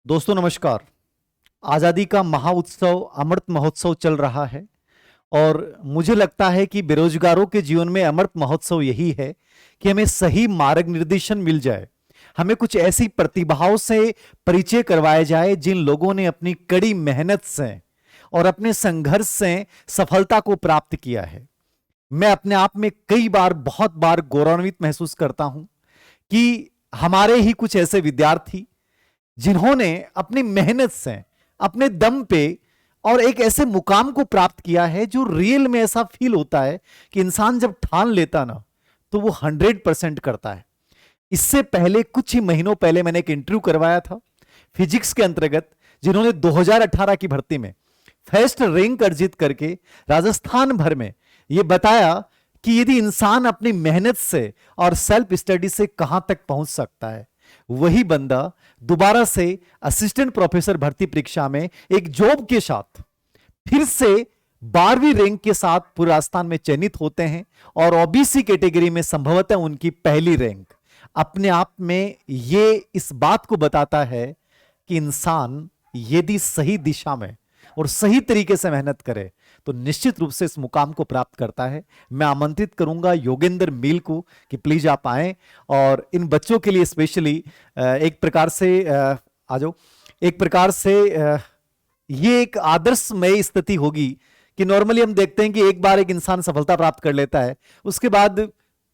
दोस्तों नमस्कार। आज़ादी का महाउत्सव अमृत महोत्सव चल रहा है और मुझे लगता है कि बेरोजगारों के जीवन में अमृत महोत्सव यही है कि हमें सही मार्ग निर्देशन मिल जाए। हमें कुछ ऐसी प्रतिभाओं से परिचय करवाया जाए जिन लोगों ने अपनी कड़ी मेहनत से और अपने संघर्ष से सफलता को प्राप्त किया है। मैं अपने आप में कई बार बहुत बार गौरवान्वित महसूस करता हूं कि हमारे ही कुछ ऐसे विद्यार्थी जिन्होंने अपनी मेहनत से अपने दम पे और एक ऐसे मुकाम को प्राप्त किया है जो रियल में ऐसा फील होता है कि इंसान जब ठान लेता ना तो वो 100% करता है। इससे पहले कुछ ही महीनों पहले मैंने एक इंटरव्यू करवाया था फिजिक्स के अंतर्गत, जिन्होंने 2018 की भर्ती में फर्स्ट रैंक अर्जित करके राजस्थान भर में यह बताया कि यदि इंसान अपनी मेहनत से और सेल्फ स्टडी से कहां तक पहुंच सकता है, वही बंदा दोबारा से असिस्टेंट प्रोफेसर भर्ती परीक्षा में एक जॉब के साथ फिर से 12वीं रैंक के साथ पूरे राजस्थान में चयनित होते हैं और ओबीसी कैटेगरी में संभवतः उनकी पहली रैंक। अपने आप में यह इस बात को बताता है कि इंसान यदि सही दिशा में और सही तरीके से मेहनत करे तो निश्चित रूप से इस मुकाम को प्राप्त करता है। मैं आमंत्रित करूंगा योगेंद्र मील को कि प्लीज आप आएं और इन बच्चों के लिए स्पेशली एक प्रकार से आ जाओ। एक प्रकार से ये एक आदर्शमय स्थिति होगी कि नॉर्मली हम देखते हैं कि एक बार एक इंसान सफलता प्राप्त कर लेता है, उसके बाद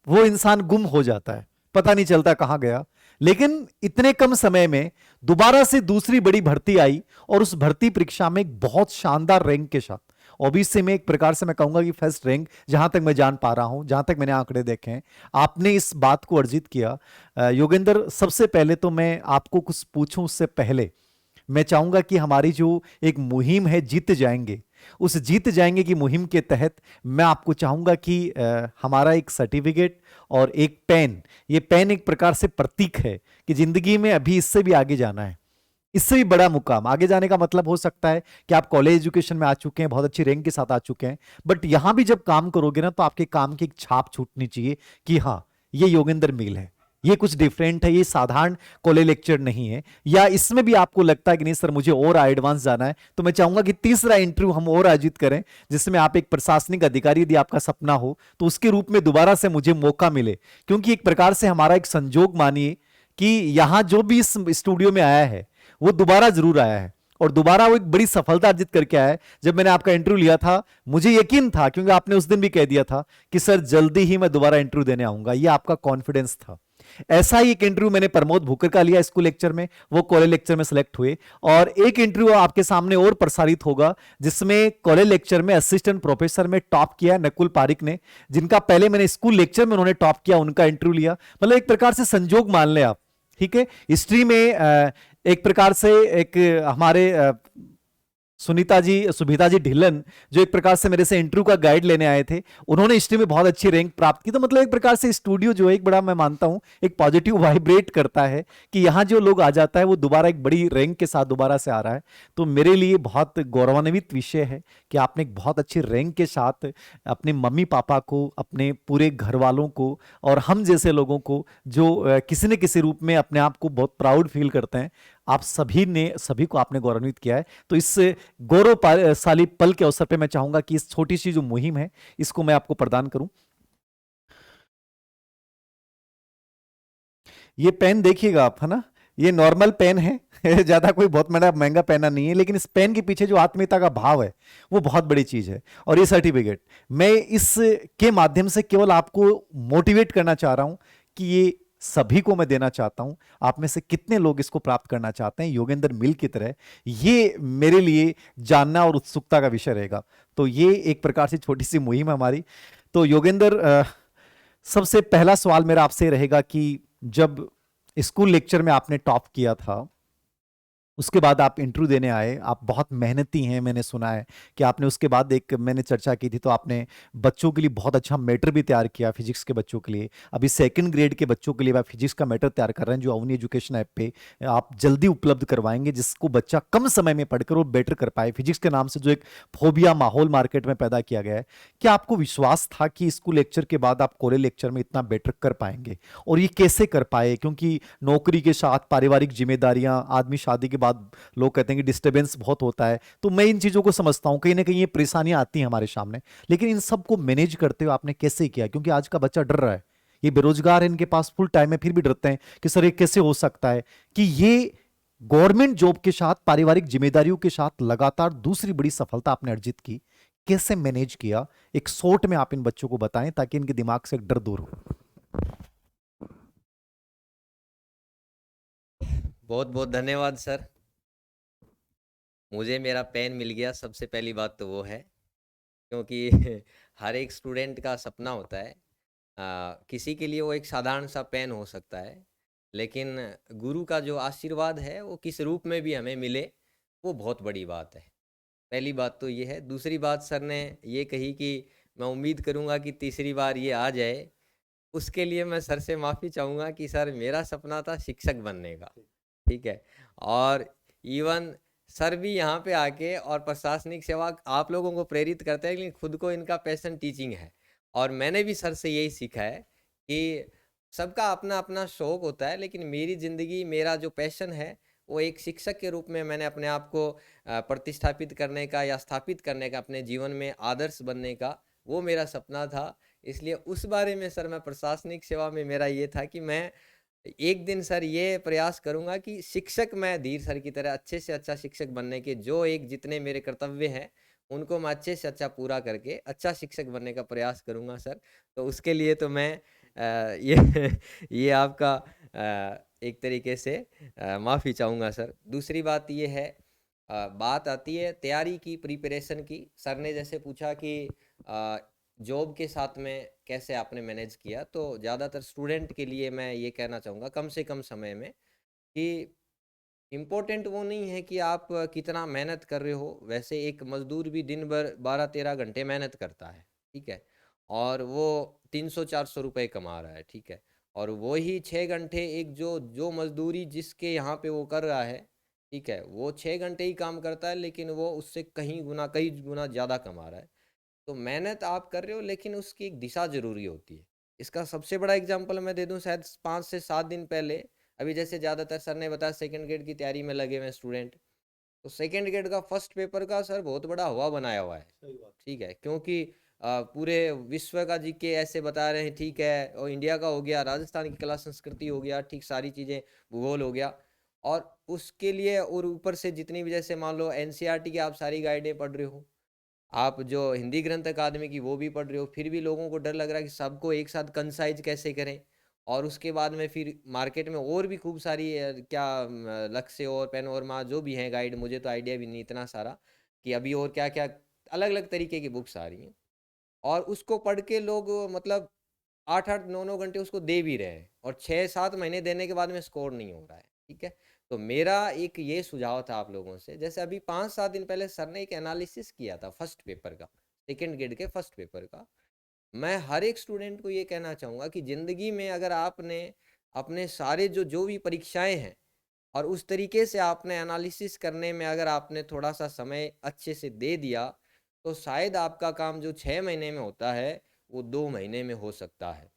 वो इंसान गुम हो जाता है, पता नहीं चलता कहां गया। लेकिन इतने कम समय में दोबारा से दूसरी बड़ी भर्ती आई और उस भर्ती परीक्षा में एक बहुत शानदार रैंक के साथ, ओबीसी में एक प्रकार से मैं कहूंगा कि फर्स्ट रैंक, जहां तक मैं जान पा रहा हूं, जहां तक मैंने आंकड़े देखे हैं, आपने इस बात को अर्जित किया। योगेंद्र, सबसे पहले तो मैं आपको कुछ पूछूं उससे पहले मैं चाहूंगा कि हमारी जो एक मुहिम है जीत जाएंगे, उस जीत जाएंगे की मुहिम के तहत मैं आपको चाहूंगा कि हमारा एक सर्टिफिकेट और एक पेन, ये पेन एक प्रकार से प्रतीक है कि जिंदगी में अभी इससे भी आगे जाना है, इससे भी बड़ा मुकाम। आगे जाने का मतलब हो सकता है कि आप कॉलेज एजुकेशन में आ चुके हैं, बहुत अच्छी रैंक के साथ आ चुके हैं, बट यहां भी जब काम करोगे ना तो आपके काम की एक छाप छूटनी चाहिए कि हां ये योगेंद्र मील है, ये कुछ डिफरेंट है, ये साधारण कॉलेज लेक्चर नहीं है। या इसमें भी आपको लगता है कि नहीं सर मुझे और एडवांस जाना है, तो मैं चाहूंगा कि तीसरा इंटरव्यू हम और आयोजित करें जिसमें आप एक प्रशासनिक अधिकारी, यदि आपका सपना हो तो उसके रूप में दोबारा से मुझे मौका मिले। क्योंकि एक प्रकार से हमारा एक संजोग मानिए कि यहां जो भी इस स्टूडियो में आया है वो दोबारा जरूर आया है और दोबारा वो एक बड़ी सफलता अर्जित करके आया है। जब मैंने आपका इंटरव्यू लिया था मुझे यकीन था, क्योंकि आपने उस दिन भी कह दिया था कि सर जल्दी ही मैं दोबारा इंटरव्यू देने आऊंगा, ये आपका कॉन्फिडेंस था। ऐसा ही एक इंटरव्यू मैंने प्रमोद भूकर का लिया स्कूल लेक्चर में, वो कॉलेज लेक्चर में सिलेक्ट हुए। और एक इंटरव्यू आपके सामने और प्रसारित होगा जिसमें कॉलेज लेक्चर में असिस्टेंट प्रोफेसर में टॉप किया नकुल पारिक ने, जिनका पहले मैंने स्कूल लेक्चर में उन्होंने टॉप किया, उनका इंटरव्यू लिया। मतलब एक प्रकार से संजोग मान ले आप, ठीक है। हिस्ट्री में एक प्रकार से एक हमारे सुभिता जी ढिल्लन, जो एक प्रकार से मेरे से इंटरव्यू का गाइड लेने आए थे, उन्होंने हिस्ट्री में बहुत अच्छी रैंक प्राप्त की। तो मतलब एक प्रकार से स्टूडियो जो एक बड़ा, मैं मानता हूं, एक पॉजिटिव वाइब्रेट करता है कि यहां जो लोग आ जाता है वो दोबारा एक बड़ी रैंक के साथ दोबारा से आ रहा है। तो मेरे लिए बहुत गौरवान्वित विषय है कि आपने एक बहुत अच्छी रैंक के साथ अपने मम्मी पापा को, अपने पूरे घर वालों को और हम जैसे लोगों को जो किसी न किसी रूप में अपने आप को बहुत प्राउड फील करते हैं, आप सभी को आपने गौरवान्वित किया है। तो इस गौरवशाली पल के अवसर पे मैं चाहूंगा कि इस छोटी सी जो मुहिम है इसको मैं आपको प्रदान करूं। ये पेन देखिएगा आप, है ना, ये नॉर्मल पेन है ज्यादा कोई बहुत महंगा पेन नहीं है, लेकिन इस पेन के पीछे जो आत्मीयता का भाव है वो बहुत बड़ी चीज है। और ये सर्टिफिकेट मैं इसके माध्यम से केवल आपको मोटिवेट करना चाह रहा हूं कि ये सभी को मैं देना चाहता हूं। आप में से कितने लोग इसको प्राप्त करना चाहते हैं योगेंद्र मिल की तरह, ये मेरे लिए जानना और उत्सुकता का विषय रहेगा। तो ये एक प्रकार से छोटी सी मुहिम है हमारी। तो योगेंद्र, सबसे पहला सवाल मेरा आपसे रहेगा कि जब स्कूल लेक्चर में आपने टॉप किया था, उसके बाद आप इंटरव्यू देने आए, आप बहुत मेहनती हैं, मैंने सुना है कि आपने उसके बाद, एक मैंने चर्चा की थी तो आपने बच्चों के लिए बहुत अच्छा मैटर भी तैयार किया, फिजिक्स के बच्चों के लिए। अभी सेकंड ग्रेड के बच्चों के लिए आप फिजिक्स का मैटर तैयार कर रहे हैं जो अवनी एजुकेशन ऐप पे आप जल्दी उपलब्ध करवाएंगे, जिसको बच्चा कम समय में पढ़कर वो बेटर कर पाए। फिजिक्स के नाम से जो एक फोबिया माहौल मार्केट में पैदा किया गया है, क्या आपको विश्वास था कि स्कूल लेक्चर के बाद आप कॉलेज लेक्चर में इतना बेटर कर पाएंगे, और ये कैसे कर पाए? क्योंकि नौकरी के साथ पारिवारिक जिम्मेदारियां, आदमी शादी के बाद लोग कहते हैं कि डिस्टरबेंस बहुत होता है, तो मैं इन चीज़ों को समझता हूँ, कहीं ना कहीं ये परेशानियां आती हैं हमारे सामने। लेकिन इन सबको मैनेज करते हुए आपने कैसे किया? क्योंकि आज का बच्चा डर रहा है, ये बेरोजगार है, इनके पास फुल टाइम है, फिर भी डरते हैं कि सर ये कैसे हो सकता है कि ये गवर्नमेंट जॉब के साथ पारिवारिक जिम्मेदारियों के साथ लगातार दूसरी बड़ी सफलता आपने अर्जित की। कैसे मैनेज किया? एक शॉर्ट में आप इन बच्चों को बताएं ताकि इनके दिमाग से एक डर दूर हो। बहुत बहुत धन्यवाद सर। मुझे मेरा पेन मिल गया, सबसे पहली बात तो वो है, क्योंकि हर एक स्टूडेंट का सपना होता है। किसी के लिए वो एक साधारण सा पेन हो सकता है, लेकिन गुरु का जो आशीर्वाद है वो किस रूप में भी हमें मिले, वो बहुत बड़ी बात है। पहली बात तो ये है। दूसरी बात सर ने ये कही कि मैं उम्मीद करूँगा कि तीसरी बार ये आ जाए। उसके लिए मैं सर से माफ़ी चाहूँगा कि सर मेरा सपना था शिक्षक बनने का, ठीक है? और इवन सर भी यहाँ पे आके और प्रशासनिक सेवा आप लोगों को प्रेरित करते हैं, लेकिन खुद को इनका पैशन टीचिंग है। और मैंने भी सर से यही सीखा है कि सबका अपना अपना शौक होता है, लेकिन मेरी ज़िंदगी, मेरा जो पैशन है, वो एक शिक्षक के रूप में मैंने अपने आप को प्रतिस्थापित करने का या स्थापित करने का, अपने जीवन में आदर्श बनने का, वो मेरा सपना था। इसलिए उस बारे में सर मैं प्रशासनिक सेवा में मेरा ये था कि मैं एक दिन सर ये प्रयास करूंगा कि शिक्षक, मैं धीर सर की तरह अच्छे से अच्छा शिक्षक बनने के जो एक जितने मेरे कर्तव्य हैं उनको मैं अच्छे से अच्छा पूरा करके अच्छा शिक्षक बनने का प्रयास करूंगा सर। तो उसके लिए तो मैं ये ये आपका एक तरीके से माफ़ी चाहूँगा सर। दूसरी बात ये है, बात आती है तैयारी की, प्रिपरेशन की। सर ने जैसे पूछा कि जॉब के साथ में कैसे आपने मैनेज किया, तो ज़्यादातर स्टूडेंट के लिए मैं ये कहना चाहूँगा कम से कम समय में कि इम्पोर्टेंट वो नहीं है कि आप कितना मेहनत कर रहे हो। वैसे एक मजदूर भी दिन भर 12-13 घंटे मेहनत करता है, ठीक है? और वो 300-400 रुपए कमा रहा है, ठीक है? और वो ही 6 घंटे एक जो जो मजदूरी जिसके यहाँ पे वो कर रहा है, ठीक है, वो 6 घंटे ही काम करता है, लेकिन वो उससे कई गुना ज़्यादा कमा रहा है। तो मेहनत आप कर रहे हो, लेकिन उसकी एक दिशा ज़रूरी होती है। इसका सबसे बड़ा एग्जांपल मैं दे दूं, शायद 5 से 7 दिन पहले, अभी जैसे ज़्यादातर सर ने बताया सेकंड ग्रेड की तैयारी में लगे हुए स्टूडेंट, तो सेकंड ग्रेड का फर्स्ट पेपर का सर बहुत बड़ा हवा बनाया हुआ है। सही बात, ठीक है, क्योंकि पूरे विश्व का जीके ऐसे बता रहे हैं, ठीक है, और इंडिया का हो गया, राजस्थान की कला संस्कृति हो गया, ठीक, सारी चीज़ें, भूगोल हो गया। और उसके लिए और ऊपर से जितनी भी, जैसे मान लो एनसीईआरटी की आप सारी गाइडें पढ़ रहे हो, आप जो हिंदी ग्रंथ अकादमी की वो भी पढ़ रहे हो, फिर भी लोगों को डर लग रहा है कि सबको एक साथ कंसाइज कैसे करें। और उसके बाद में फिर मार्केट में और भी खूब सारी क्या लक्ष्य और पेन और माँ जो भी हैं गाइड, मुझे तो आइडिया भी नहीं इतना सारा कि अभी और क्या क्या अलग अलग तरीके की बुक्स आ रही हैं। और उसको पढ़ के लोग मतलब 8-8 9-9 घंटे उसको दे भी रहे हैं, और 6-7 महीने देने के बाद में स्कोर नहीं हो रहा है, ठीक है? तो मेरा एक ये सुझाव था आप लोगों से, जैसे अभी 5-7 दिन पहले सर ने एक एनालिसिस किया था फर्स्ट पेपर का, सेकेंड ग्रेड के फर्स्ट पेपर का। मैं हर एक स्टूडेंट को ये कहना चाहूँगा कि ज़िंदगी में अगर आपने अपने सारे जो जो भी परीक्षाएं हैं, और उस तरीके से आपने एनालिसिस करने में अगर आपने थोड़ा सा समय अच्छे से दे दिया, तो शायद आपका काम जो 6 महीने में होता है वो 2 महीने में हो सकता है।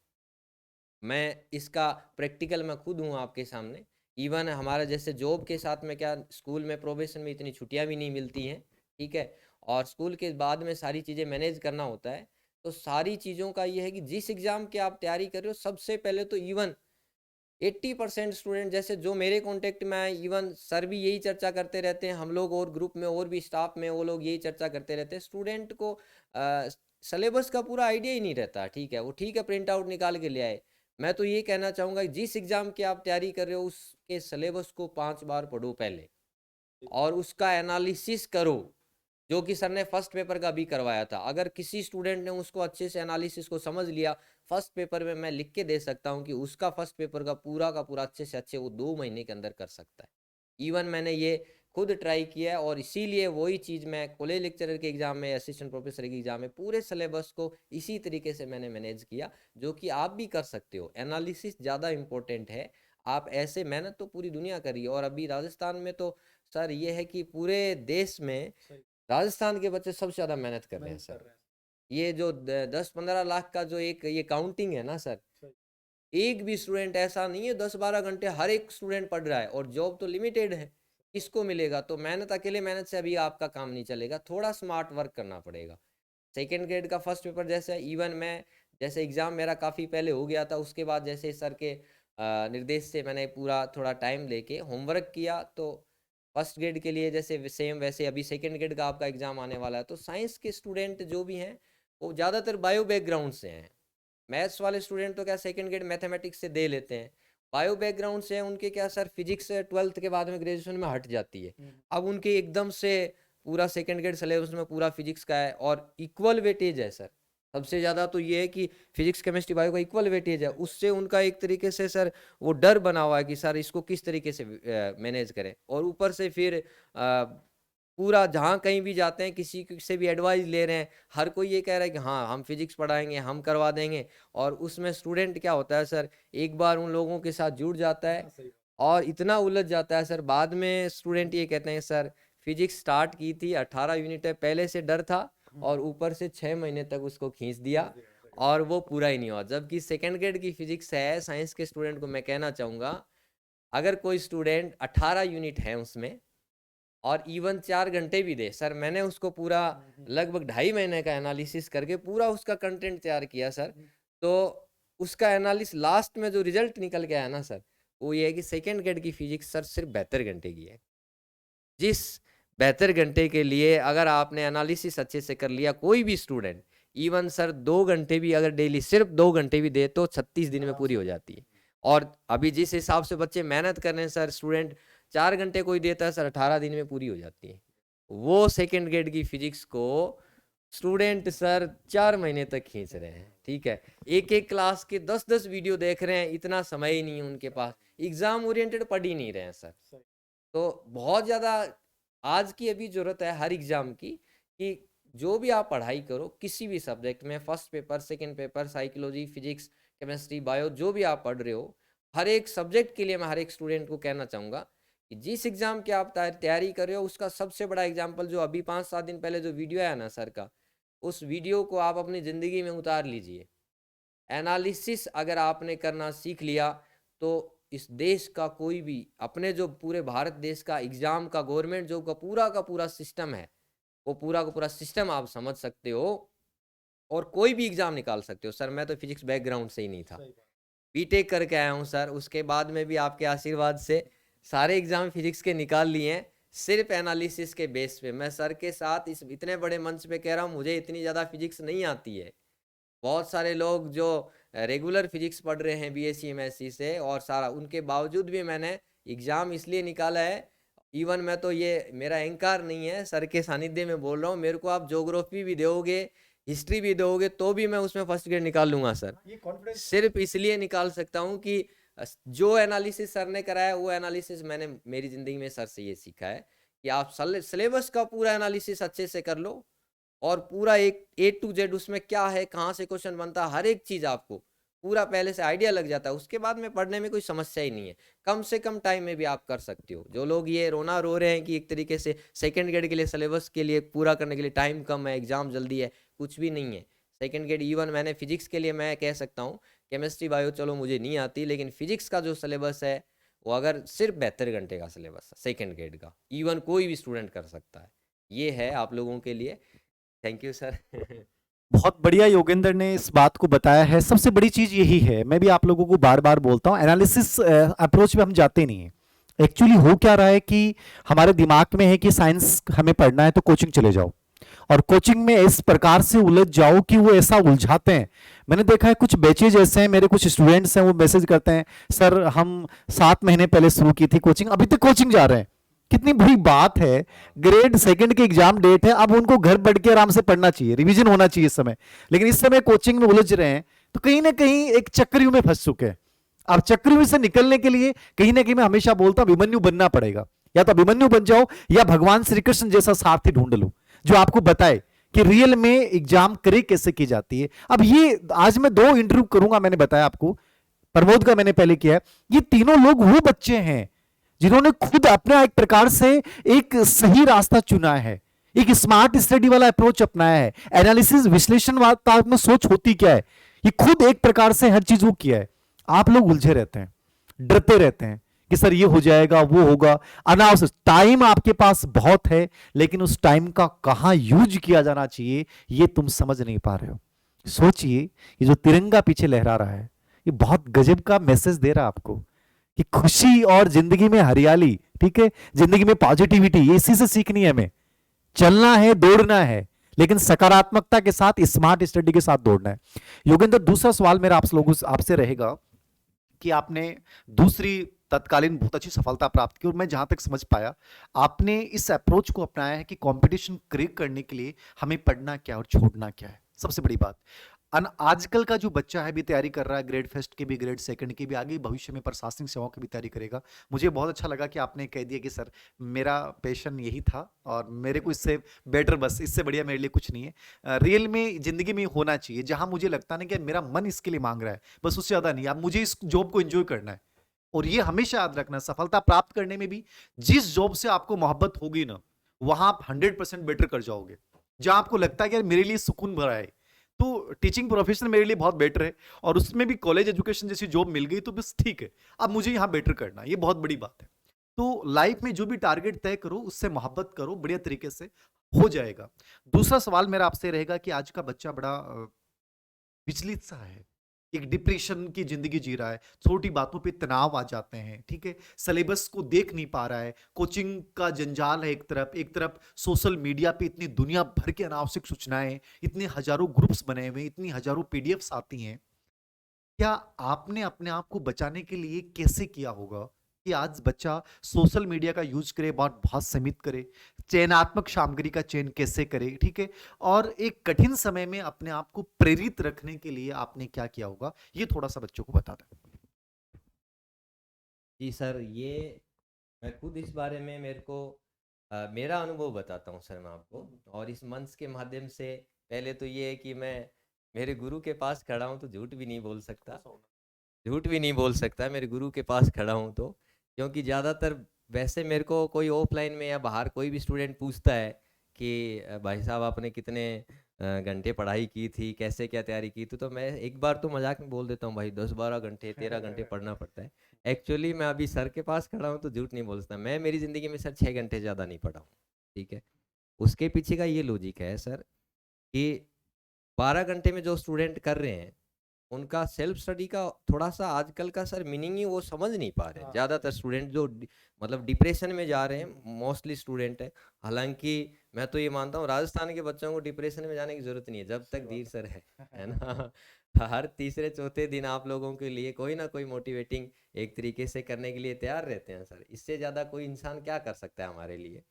मैं इसका प्रैक्टिकल मैं खुद हूँ आपके सामने। इवन हमारा जैसे जॉब के साथ में क्या, स्कूल में प्रोबेशन में इतनी छुट्टियाँ भी नहीं मिलती हैं, ठीक है? और स्कूल के बाद में सारी चीज़ें मैनेज करना होता है। तो सारी चीज़ों का ये है कि जिस एग्ज़ाम की आप तैयारी कर रहे हो, सबसे पहले तो इवन 80% स्टूडेंट, जैसे जो मेरे कांटेक्ट में आए, इवन सर भी यही चर्चा करते रहते हैं, हम लोग और ग्रुप में और भी स्टाफ में वो लोग यही चर्चा करते रहते हैं, स्टूडेंट को सिलेबस का पूरा आइडिया ही नहीं रहता, ठीक है? वो ठीक है प्रिंट आउट निकाल के ले आए। मैं तो ये कहना चाहूँगा कि जिस एग्ज़ाम की आप तैयारी कर रहे हो उसके सिलेबस को 5 बार पढ़ो पहले, और उसका एनालिसिस करो, जो कि सर ने फर्स्ट पेपर का भी करवाया था। अगर किसी स्टूडेंट ने उसको अच्छे से एनालिसिस को समझ लिया, फर्स्ट पेपर में मैं लिख के दे सकता हूँ कि उसका फर्स्ट पेपर का पूरा अच्छे से अच्छे वो 2 महीने के अंदर कर सकता है। इवन मैंने ये खुद ट्राई किया है, और इसीलिए वही चीज़ मैं कॉलेज लेक्चरर के एग्जाम में, असिस्टेंट प्रोफेसर के एग्जाम में पूरे सिलेबस को इसी तरीके से मैंने मैनेज किया, जो कि आप भी कर सकते हो। एनालिसिस ज़्यादा इंपॉर्टेंट है। आप ऐसे, मेहनत तो पूरी दुनिया कर रही है, और अभी राजस्थान में तो सर ये है कि पूरे देश में राजस्थान के बच्चे सबसे ज़्यादा मेहनत कर रहे हैं सर। ये जो 10-15 लाख का जो एक ये काउंटिंग है ना सर, एक भी स्टूडेंट ऐसा नहीं है, 10-12 घंटे हर एक स्टूडेंट पढ़ रहा है, और जॉब तो लिमिटेड है, किसको मिलेगा? तो मेहनत, अकेले मेहनत से अभी आपका काम नहीं चलेगा, थोड़ा स्मार्ट वर्क करना पड़ेगा। सेकेंड ग्रेड का फर्स्ट पेपर जैसे इवन मैं जैसे एग्ज़ाम मेरा काफ़ी पहले हो गया था, उसके बाद जैसे सर के निर्देश से मैंने पूरा थोड़ा टाइम लेके होमवर्क किया, तो फर्स्ट ग्रेड के लिए जैसे सेम वैसे अभी सेकेंड ग्रेड का आपका एग्ज़ाम आने वाला है। तो साइंस के स्टूडेंट जो भी हैं वो ज़्यादातर बायो बैकग्राउंड से हैं। मैथ्स वाले स्टूडेंट तो क्या सेकेंड ग्रेड मैथमेटिक्स से दे लेते हैं। बायो बैकग्राउंड से हैं उनके क्या सर फिजिक्स 12th के बाद में ग्रेजुएशन में हट जाती है। अब उनके एकदम से पूरा सेकेंड ग्रेड सिलेबस में पूरा फिजिक्स का है और इक्वल वेटेज है सर। सबसे ज़्यादा तो ये है कि फिजिक्स केमिस्ट्री बायो का इक्वल वेटेज है, उससे उनका एक तरीके से सर वो डर बना हुआ है कि सर इसको किस तरीके से मैनेज करें। और ऊपर से फिर पूरा जहाँ कहीं भी जाते हैं किसी से भी एडवाइस ले रहे हैं, हर कोई ये कह रहा है कि हाँ हम फिजिक्स पढ़ाएंगे, हम करवा देंगे। और उसमें स्टूडेंट क्या होता है सर, एक बार उन लोगों के साथ जुड़ जाता है और इतना उलझ जाता है सर, बाद में स्टूडेंट ये कहते हैं सर फिजिक्स स्टार्ट की थी 18 यूनिट है, पहले से डर था और ऊपर से 6 महीने तक उसको खींच दिया और वो पूरा ही नहीं हुआ। जबकि सेकेंड ग्रेड की फिजिक्स है, साइंस के स्टूडेंट को मैं कहना चाहूँगा, अगर कोई स्टूडेंट 18 यूनिट है उसमें और इवन 4 घंटे भी दे सर, मैंने उसको पूरा लगभग 2.5 महीने का एनालिसिस करके पूरा उसका कंटेंट तैयार किया सर। तो उसका एनालिसिस लास्ट में जो रिजल्ट निकल के आया ना सर, वो ये है कि सेकेंड ग्रेड की फिजिक्स सर सिर्फ 72 घंटे की है। जिस 72 घंटे के लिए अगर आपने एनालिसिस अच्छे से कर लिया, कोई भी स्टूडेंट इवन सर 2 घंटे भी अगर डेली सिर्फ 2 घंटे भी दे तो 36 दिन में पूरी हो जाती है। और अभी जिस हिसाब से बच्चे मेहनत कर रहे हैं सर, स्टूडेंट 4 घंटे कोई देता है सर, 18 दिन में पूरी हो जाती है। वो सेकेंड ग्रेड की फिजिक्स को स्टूडेंट सर 4 महीने तक खींच रहे हैं। ठीक है, एक एक क्लास के 10-10 वीडियो देख रहे हैं, इतना समय ही नहीं है उनके पास, एग्जाम ओरिएंटेड पढ़ ही नहीं रहे हैं सर। तो बहुत ज़्यादा आज की अभी ज़रूरत है हर एग्ज़ाम की कि जो भी आप पढ़ाई करो किसी भी सब्जेक्ट में, first paper, second paper, psychology, physics, chemistry, bio, जो भी आप पढ़ रहे हो, हर एक सब्जेक्ट के लिए मैं हर एक स्टूडेंट को कहना चाहूँगा कि जिस एग्ज़ाम की आप तैयारी कर रहे हो उसका सबसे बड़ा एग्जाम्पल जो अभी 5-7 दिन पहले जो वीडियो आया ना सर का, उस वीडियो को आप अपनी ज़िंदगी में उतार लीजिए। एनालिसिस अगर आपने करना सीख लिया तो इस देश का कोई भी, अपने जो पूरे भारत देश का एग्जाम का, गवर्नमेंट जॉब का पूरा सिस्टम है, वो पूरा का पूरा सिस्टम आप समझ सकते हो और कोई भी एग्जाम निकाल सकते हो सर। मैं तो फिजिक्स बैकग्राउंड से ही नहीं था, बीटेक करके आया हूँ सर, उसके बाद में भी आपके आशीर्वाद से सारे एग्जाम फिजिक्स के निकाल लिए हैं सिर्फ एनालिसिस के बेस पे। मैं सर के साथ इस इतने बड़े मंच पे कह रहा हूँ मुझे इतनी ज़्यादा फिजिक्स नहीं आती है। बहुत सारे लोग जो रेगुलर फिजिक्स पढ़ रहे हैं बीएससी एमएससी से, और सारा उनके बावजूद भी मैंने एग्ज़ाम इसलिए निकाला है। इवन मैं तो ये मेरा अहंकार नहीं है, सर के सानिध्य में बोल रहा हूँ, मेरे को आप ज्योग्राफी भी दोगे, हिस्ट्री भी दोगे, तो भी मैं उसमें फर्स्ट ग्रेड निकाल लूँगा सर। ये कॉन्फिडेंस सिर्फ इसलिए निकाल सकता हूँ कि जो एनालिसिस सर ने कराया वो एनालिसिस मैंने मेरी ज़िंदगी में सर से ये सीखा है कि आप सिलेबस का पूरा एनालिसिस अच्छे से कर लो और पूरा एक A to Z उसमें क्या है, कहाँ से क्वेश्चन बनता है, हर एक चीज़ आपको पूरा पहले से आइडिया लग जाता है। उसके बाद में पढ़ने में कोई समस्या ही नहीं है, कम से कम टाइम में भी आप कर सकते हो। जो लोग ये रोना रो रहे हैं कि एक तरीके से सेकेंड ग्रेड के लिए सिलेबस के लिए पूरा करने के लिए टाइम कम है, एग्जाम जल्दी है, कुछ भी नहीं है। सेकेंड ग्रेड इवन मैंने फिजिक्स के लिए मैं कह सकता हूँ, केमिस्ट्री बायो चलो मुझे नहीं आती, लेकिन फिजिक्स का जो सिलेबस है वो अगर सिर्फ 72 घंटे का सिलेबस है सेकेंड ग्रेड का, इवन कोई भी स्टूडेंट कर सकता है। ये है आप लोगों के लिए। Thank you sir. बहुत बढ़िया योगेंद्र ने इस बात को बताया है। सबसे बड़ी चीज यही है, मैं भी आप लोगों को बार बार बोलता हूं, एनालिसिस अप्रोच पे हम जाते नहीं हैं। एक्चुअली हो क्या रहा है कि हमारे दिमाग में है कि साइंस हमें पढ़ना है तो कोचिंग चले जाओ, और कोचिंग में इस प्रकार से उलझ जाओ कि वो ऐसा उलझाते हैं। मैंने देखा है कुछ बैचेज ऐसे हैं, मेरे कुछ स्टूडेंट्स हैं, वो मैसेज करते हैं सर हम 7 महीने पहले शुरू की थी कोचिंग, अभी तक कोचिंग जा रहे हैं। कितनी बड़ी बात है, ग्रेड सेकंड की एग्जाम डेट है, अब उनको घर बैठ के आराम से पढ़ना चाहिए, रिवीजन होना चाहिए इस समय, लेकिन इस समय कोचिंग में उलझ रहे हैं। तो कहीं ना कहीं एक चक्रव्यूह में फंस चुके हैं। अब चक्रव्यूह से निकलने के लिए कहीं ना कहीं मैं हमेशा बोलता हूं अभिमन्यु बनना पड़ेगा। या तो अभिमन्यु बन जाओ या भगवान श्री कृष्ण जैसा सारथी ढूंढ लो जो आपको बताए कि रियल में एग्जाम करे कैसे की जाती है। अब ये आज मैं 2 इंटरव्यू करूंगा, मैंने बताया आपको, प्रमोद का मैंने पहले किया है। ये तीनों लोग वो बच्चे हैं जिन्होंने खुद अपना एक प्रकार से एक सही रास्ता चुना है, एक स्मार्ट स्टडी वाला अप्रोच अपनाया है, एनालिसिस विश्लेषणवाद में सोच होती क्या है, ये खुद एक प्रकार से हर चीज वो किया है। आप लोग उलझे रहते हैं, डरते रहते हैं कि सर ये हो जाएगा, वो होगा। अनावश्यक टाइम आपके पास बहुत है, लेकिन उस टाइम का कहां यूज किया जाना चाहिए ये तुम समझ नहीं पा रहे हो। सोचिए, ये जो तिरंगा पीछे लहरा रहा है, ये बहुत गजब का मैसेज दे रहा है आपको कि खुशी और जिंदगी में हरियाली, ठीक है, जिंदगी में पॉजिटिविटी, ये इसी से सीखनी है हमें। चलना है, दौड़ना है, लेकिन सकारात्मकता के साथ, स्मार्ट स्टडी के साथ दौड़ना है। योगेंद्र, दूसरा सवाल मेरा आप लोगों आपसे रहेगा कि आपने दूसरी तत्कालीन बहुत अच्छी सफलता प्राप्त की, और मैं जहां तक समझ पाया आपने इस अप्रोच को अपनाया है कि कंपटीशन क्रैक करने के लिए हमें पढ़ना क्या और छोड़ना क्या है। सबसे बड़ी बात, आजकल का जो बच्चा है भी तैयारी कर रहा है, ग्रेड फर्स्ट की भी, ग्रेड सेकंड की भी, आगे भविष्य में प्रशासनिक सेवाओं की भी तैयारी करेगा। मुझे बहुत अच्छा लगा कि आपने कह दिया कि सर मेरा पैशन यही था और मेरे को इससे बेटर, बस इससे बढ़िया मेरे लिए कुछ नहीं है। रियल में जिंदगी में होना चाहिए जहां मुझे लगता है ना कि मेरा मन इसके लिए मांग रहा है, बस उससे ज्यादा नहीं। अब मुझे इस जॉब को एंजॉय करना है, और ये हमेशा याद रखना, सफलता प्राप्त करने में भी जिस जॉब से आपको मोहब्बत होगी ना, वहां आप 100% बेटर कर जाओगे। जहां आपको लगता है कि यार मेरे लिए सुकून भरा है, तो टीचिंग प्रोफेशन मेरे लिए बहुत बेटर है, और उसमें भी कॉलेज एजुकेशन जैसी जॉब मिल गई तो बस ठीक है, अब मुझे यहां बेटर करना है, ये बहुत बड़ी बात है। तो लाइफ में जो भी टारगेट तय करो उससे मोहब्बत करो, बढ़िया तरीके से हो जाएगा। दूसरा सवाल मेरा आपसे रहेगा कि आज का बच्चा बड़ा विचलित सा है, एक डिप्रेशन की जिंदगी जी रहा है, छोटी बातों पे तनाव आ जाते हैं, ठीक है, सिलेबस को देख नहीं पा रहा है, कोचिंग का जंजाल है एक तरफ सोशल मीडिया पे इतनी दुनिया भर के अनावश्यक सूचनाएं, इतने हजारों ग्रुप्स बने हुए, इतनी हजारों पीडीएफ्स आती हैं। क्या आपने अपने आप को बचाने के लिए कैसे किया होगा कि आज बच्चा सोशल मीडिया का यूज करे, बहुत बहुत सीमित करे, चयनात्मक सामग्री का चयन कैसे करे, ठीक है, और एक कठिन समय में अपने आप को प्रेरित रखने के लिए आपने क्या किया होगा, ये थोड़ा सा बच्चों को बता दें। जी सर, ये मैं खुद इस बारे में मेरा अनुभव बताता हूँ सर मैं आपको, और इस मंच के माध्यम से पहले तो ये है कि मैं मेरे गुरु के पास खड़ा हूँ तो झूठ भी नहीं बोल सकता, मेरे गुरु के पास खड़ा हूँ तो, क्योंकि ज़्यादातर वैसे मेरे को कोई ऑफलाइन में या बाहर कोई भी स्टूडेंट पूछता है कि भाई साहब आपने कितने घंटे पढ़ाई की थी, कैसे क्या तैयारी की थी, तो मैं एक बार तो मजाक में बोल देता हूँ भाई 10-12 घंटे 13 घंटे पढ़ना पड़ता है। एक्चुअली मैं अभी सर के पास खड़ा हूँ तो झूठ नहीं बोल सकता, मैं मेरी ज़िंदगी में सर 6 घंटे ज़्यादा नहीं पढ़ा हूँ, ठीक है। उसके पीछे का ये लॉजिक है सर कि 12 घंटे में जो स्टूडेंट कर रहे हैं उनका सेल्फ स्टडी का थोड़ा सा आजकल का सर मीनिंग ही वो समझ नहीं पा रहे हैं। ज़्यादातर स्टूडेंट जो मतलब डिप्रेशन में जा रहे हैं, मोस्टली स्टूडेंट है। हालांकि मैं तो ये मानता हूँ राजस्थान के बच्चों को डिप्रेशन में जाने की जरूरत नहीं है जब तक धीर सर है ना। हर तीसरे चौथे दिन आप लोगों के लिए कोई ना कोई मोटिवेटिंग एक तरीके से करने के लिए तैयार रहते हैं सर, इससे ज़्यादा कोई इंसान क्या कर सकता है हमारे लिए।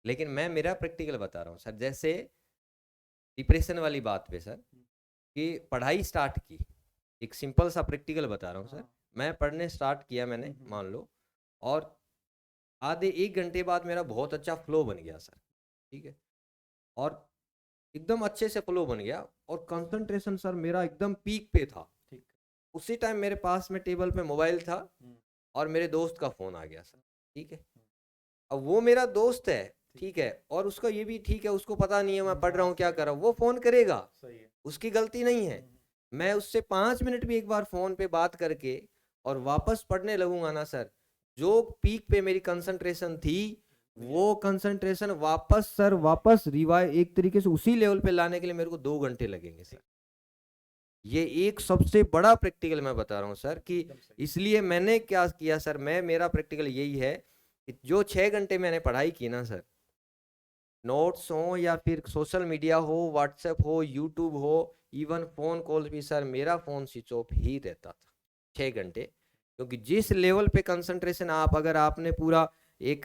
लेकिन मैं मेरा प्रैक्टिकल बता रहा हूँ सर, जैसे डिप्रेशन वाली बात पे सर कि पढ़ाई स्टार्ट की, एक सिंपल सा प्रैक्टिकल बता रहा हूँ सर। मैं पढ़ने स्टार्ट किया मैंने मान लो, और आधे 1 घंटे बाद मेरा बहुत अच्छा फ्लो बन गया सर, ठीक है, और एकदम अच्छे से फ्लो बन गया, और कंसंट्रेशन सर मेरा एकदम पीक पे था। ठीक, उसी टाइम मेरे पास में टेबल पे मोबाइल था और मेरे दोस्त का फोन आ गया सर, ठीक है। अब वो मेरा दोस्त है, ठीक है, और उसका ये भी ठीक है, उसको पता नहीं है मैं पढ़ रहा हूँ क्या कर रहा हूँ, वो फोन करेगा, उसकी गलती नहीं है। मैं उससे 5 मिनट भी एक बार फोन पे बात करके और वापस पढ़ने लगूंगा ना सर, जो पीक पे मेरी कंसंट्रेशन थी वो कंसंट्रेशन वापस सर वापस रिवाइव एक तरीके से उसी लेवल पे लाने के लिए मेरे को 2 घंटे लगेंगे सर। ये एक सबसे बड़ा प्रैक्टिकल मैं बता रहा हूँ सर कि इसलिए मैंने क्या किया सर, मेरा प्रैक्टिकल यही है कि जो 6 घंटे मैंने पढ़ाई की ना सर, नोट्स हो या फिर सोशल मीडिया हो, व्हाट्सएप हो, यूट्यूब हो, इवन फोन कॉल भी सर मेरा फोन स्विच ऑफ ही रहता था 6 घंटे। क्योंकि जिस लेवल पे कंसंट्रेशन अगर आपने पूरा एक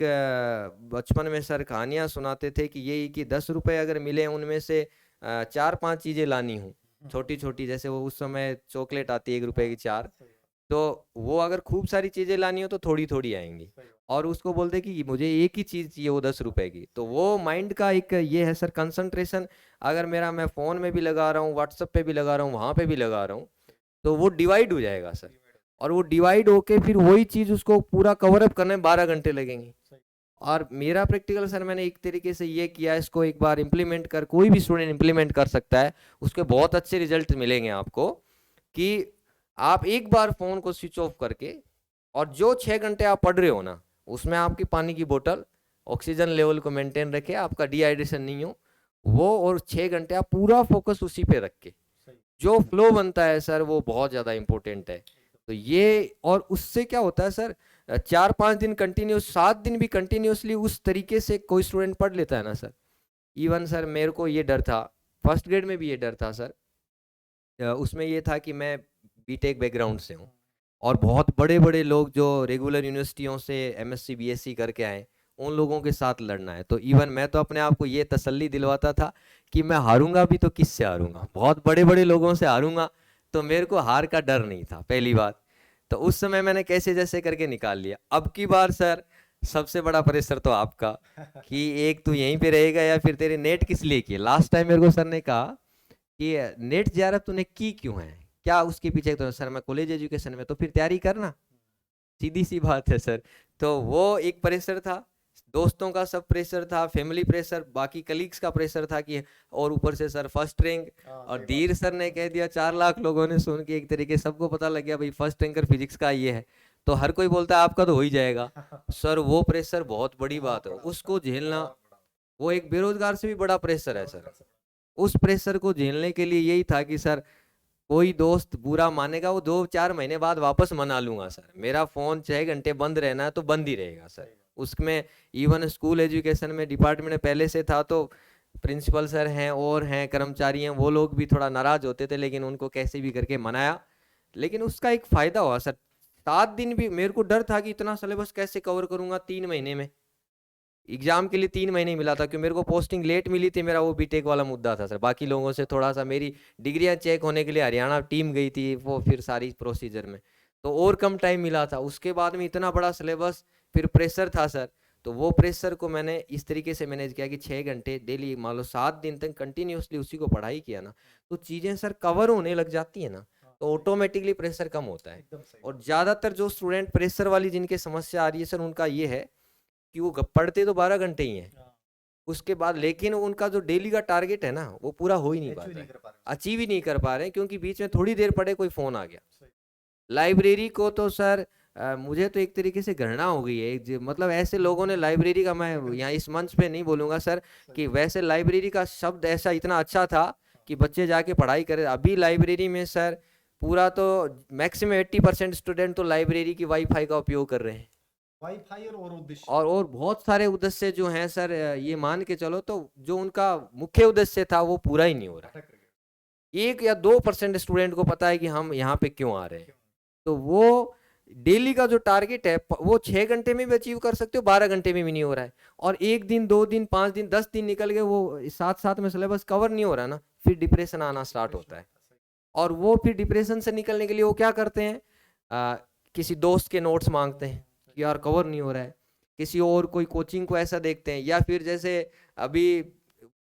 बचपन में सर कहानियां सुनाते थे कि यही कि 10 रुपए अगर मिले उनमें से 4-5 चीजें लानी हूँ छोटी छोटी, जैसे वो उस समय चॉकलेट आती है 1 रुपए की 4, तो वो अगर खूब सारी चीजें लानी हो तो थोड़ी थोड़ी आएंगी, और उसको बोलते कि मुझे एक ही चीज चाहिए वो 10 रुपए की। तो वो माइंड का एक ये है सर कंसंट्रेशन, अगर मैं फोन में भी लगा रहा हूँ, व्हाट्सएप पे भी लगा रहा हूँ, वहां पे भी लगा रहा हूँ, तो वो डिवाइड हो जाएगा सर, और वो डिवाइड होके फिर वही चीज उसको पूरा कवर अप करने में 12 घंटे लगेंगे। और मेरा प्रैक्टिकल सर मैंने एक तरीके से ये किया, इसको एक बार इम्प्लीमेंट कर, कोई भी स्टूडेंट इम्प्लीमेंट कर सकता है, उसके बहुत अच्छे रिजल्ट मिलेंगे आपको। कि आप एक बार फोन को स्विच ऑफ करके और जो 6 घंटे आप पढ़ रहे हो ना, उसमें आपकी पानी की बोतल, ऑक्सीजन लेवल को मेंटेन रखे, आपका डिहाइड्रेशन नहीं हो वो, और 6 घंटे आप पूरा फोकस उसी पे रख के जो फ्लो बनता है सर, वो बहुत ज़्यादा इंपॉर्टेंट है। तो ये, और उससे क्या होता है सर, 4-5 दिन कंटिन्यूस, 7 दिन भी कंटिन्यूसली उस तरीके से कोई स्टूडेंट पढ़ लेता है ना सर। इवन सर मेरे को ये डर था, फर्स्ट ग्रेड में भी ये डर था सर। उसमें ये था कि मैं बीटेक बैकग्राउंड से हूँ, और बहुत बड़े बड़े लोग जो रेगुलर यूनिवर्सिटियों से एमएससी बीएससी करके आए, उन लोगों के साथ लड़ना है। तो इवन मैं तो अपने आप को ये तसल्ली दिलवाता था कि मैं हारूंगा भी तो किससे हारूंगा, बहुत बड़े बड़े लोगों से हारूंगा, तो मेरे को हार का डर नहीं था, पहली बात। तो उस समय मैंने कैसे जैसे करके निकाल लिया। अब की बार सर सबसे बड़ा प्रेशर तो आपका कि एक तू यहीं पे रहेगा या फिर तेरे नेट किस लिए की। लास्ट टाइम मेरे को सर ने कहा कि नेट जेआरएफ तूने की क्यों है, क्या उसके पीछे? तो सर मैं कॉलेज एजुकेशन में, तो फिर तैयारी करना, सीधी सी बात है सर। तो वो एक प्रेशर था, दोस्तों का सब प्रेशर था, फैमिली प्रेशर, बाकी कलीग्स का प्रेशर था कि, और ऊपर से सर फर्स्ट रैंक, और धीर सर ने कह दिया, 4 लाख लोगों ने सुन के, एक तरीके सबको पता लग गया भाई फर्स्ट रैंकर फिजिक्स का ये है, तो हर कोई बोलता है आपका तो हो ही जाएगा। सर वो प्रेशर बहुत बड़ी बात है, उसको झेलना, वो एक बेरोजगार से भी बड़ा प्रेशर है सर। उस प्रेशर को झेलने के लिए यही था कि सर कोई दोस्त बुरा मानेगा वो 2-4 महीने बाद वापस मना लूंगा सर, मेरा फोन 6 घंटे बंद रहना है तो बंद ही रहेगा सर। उसमें इवन स्कूल एजुकेशन में डिपार्टमेंट में पहले से था, तो प्रिंसिपल सर हैं और हैं कर्मचारी हैं, वो लोग भी थोड़ा नाराज होते थे, लेकिन उनको कैसे भी करके मनाया। लेकिन उसका एक फायदा हुआ सर, 7 दिन भी मेरे को डर था कि इतना सिलेबस कैसे कवर करूंगा 3 महीने में। एग्जाम के लिए 3 महीने मिला था, क्योंकि मेरे को पोस्टिंग लेट मिली थी, मेरा वो बीटेक वाला मुद्दा था सर। बाकी लोगों से थोड़ा सा, मेरी डिग्रियां चेक होने के लिए हरियाणा टीम गई थी, वो फिर सारी प्रोसीजर में, तो और कम टाइम मिला था। उसके बाद में इतना बड़ा सिलेबस, फिर प्रेशर था सर। तो वो प्रेशर को मैंने इस तरीके से मैनेज किया कि 6 घंटे डेली, मान लो 7 दिन तक कंटिन्यूसली उसी को पढ़ाई किया ना, तो चीज़ें सर कवर होने लग जाती है ना, तो ऑटोमेटिकली प्रेशर कम होता है। और ज़्यादातर जो स्टूडेंट प्रेशर वाली जिनकी समस्या आ रही है सर, उनका ये है कि वो पढ़ते तो 12 घंटे ही हैं, उसके बाद लेकिन उनका जो डेली का टारगेट है ना, वो पूरा हो ही नहीं पा रहा है, अचीव ही नहीं कर पा रहे हैं, क्योंकि बीच में थोड़ी देर पढ़े कोई फ़ोन आ गया। लाइब्रेरी को तो सर मुझे तो एक तरीके से घृणा हो गई है, मतलब ऐसे लोगों ने लाइब्रेरी का, मैं यहाँ इस मंच पे नहीं बोलूँगा सर कि वैसे लाइब्रेरी का शब्द ऐसा इतना अच्छा था कि बच्चे जाके पढ़ाई करें। अभी लाइब्रेरी में सर पूरा तो मैक्सिमम 80% स्टूडेंट तो लाइब्रेरी की वाईफाई का उपयोग कर रहे हैं, वाईफाई और उद्देश्य, और बहुत सारे उद्देश्य जो हैं सर, ये मान के चलो तो जो उनका मुख्य उद्देश्य था वो पूरा ही नहीं हो रहा है। 1 या 2% स्टूडेंट को पता है कि हम यहाँ पे क्यों आ रहे हैं। तो वो डेली का जो टारगेट है वो 6 घंटे में भी अचीव कर सकते हो, 12 घंटे में भी नहीं हो रहा है, और 1 दिन 2 दिन 5 दिन 10 दिन निकल गए, वो साथ साथ में सिलेबस कवर नहीं हो रहा ना, फिर डिप्रेशन आना स्टार्ट होता है। और वो फिर डिप्रेशन से निकलने के लिए वो क्या करते हैं, किसी दोस्त के नोट्स मांगते हैं कि यार कवर नहीं हो रहा है, किसी और कोई कोचिंग को ऐसा देखते हैं, या फिर जैसे अभी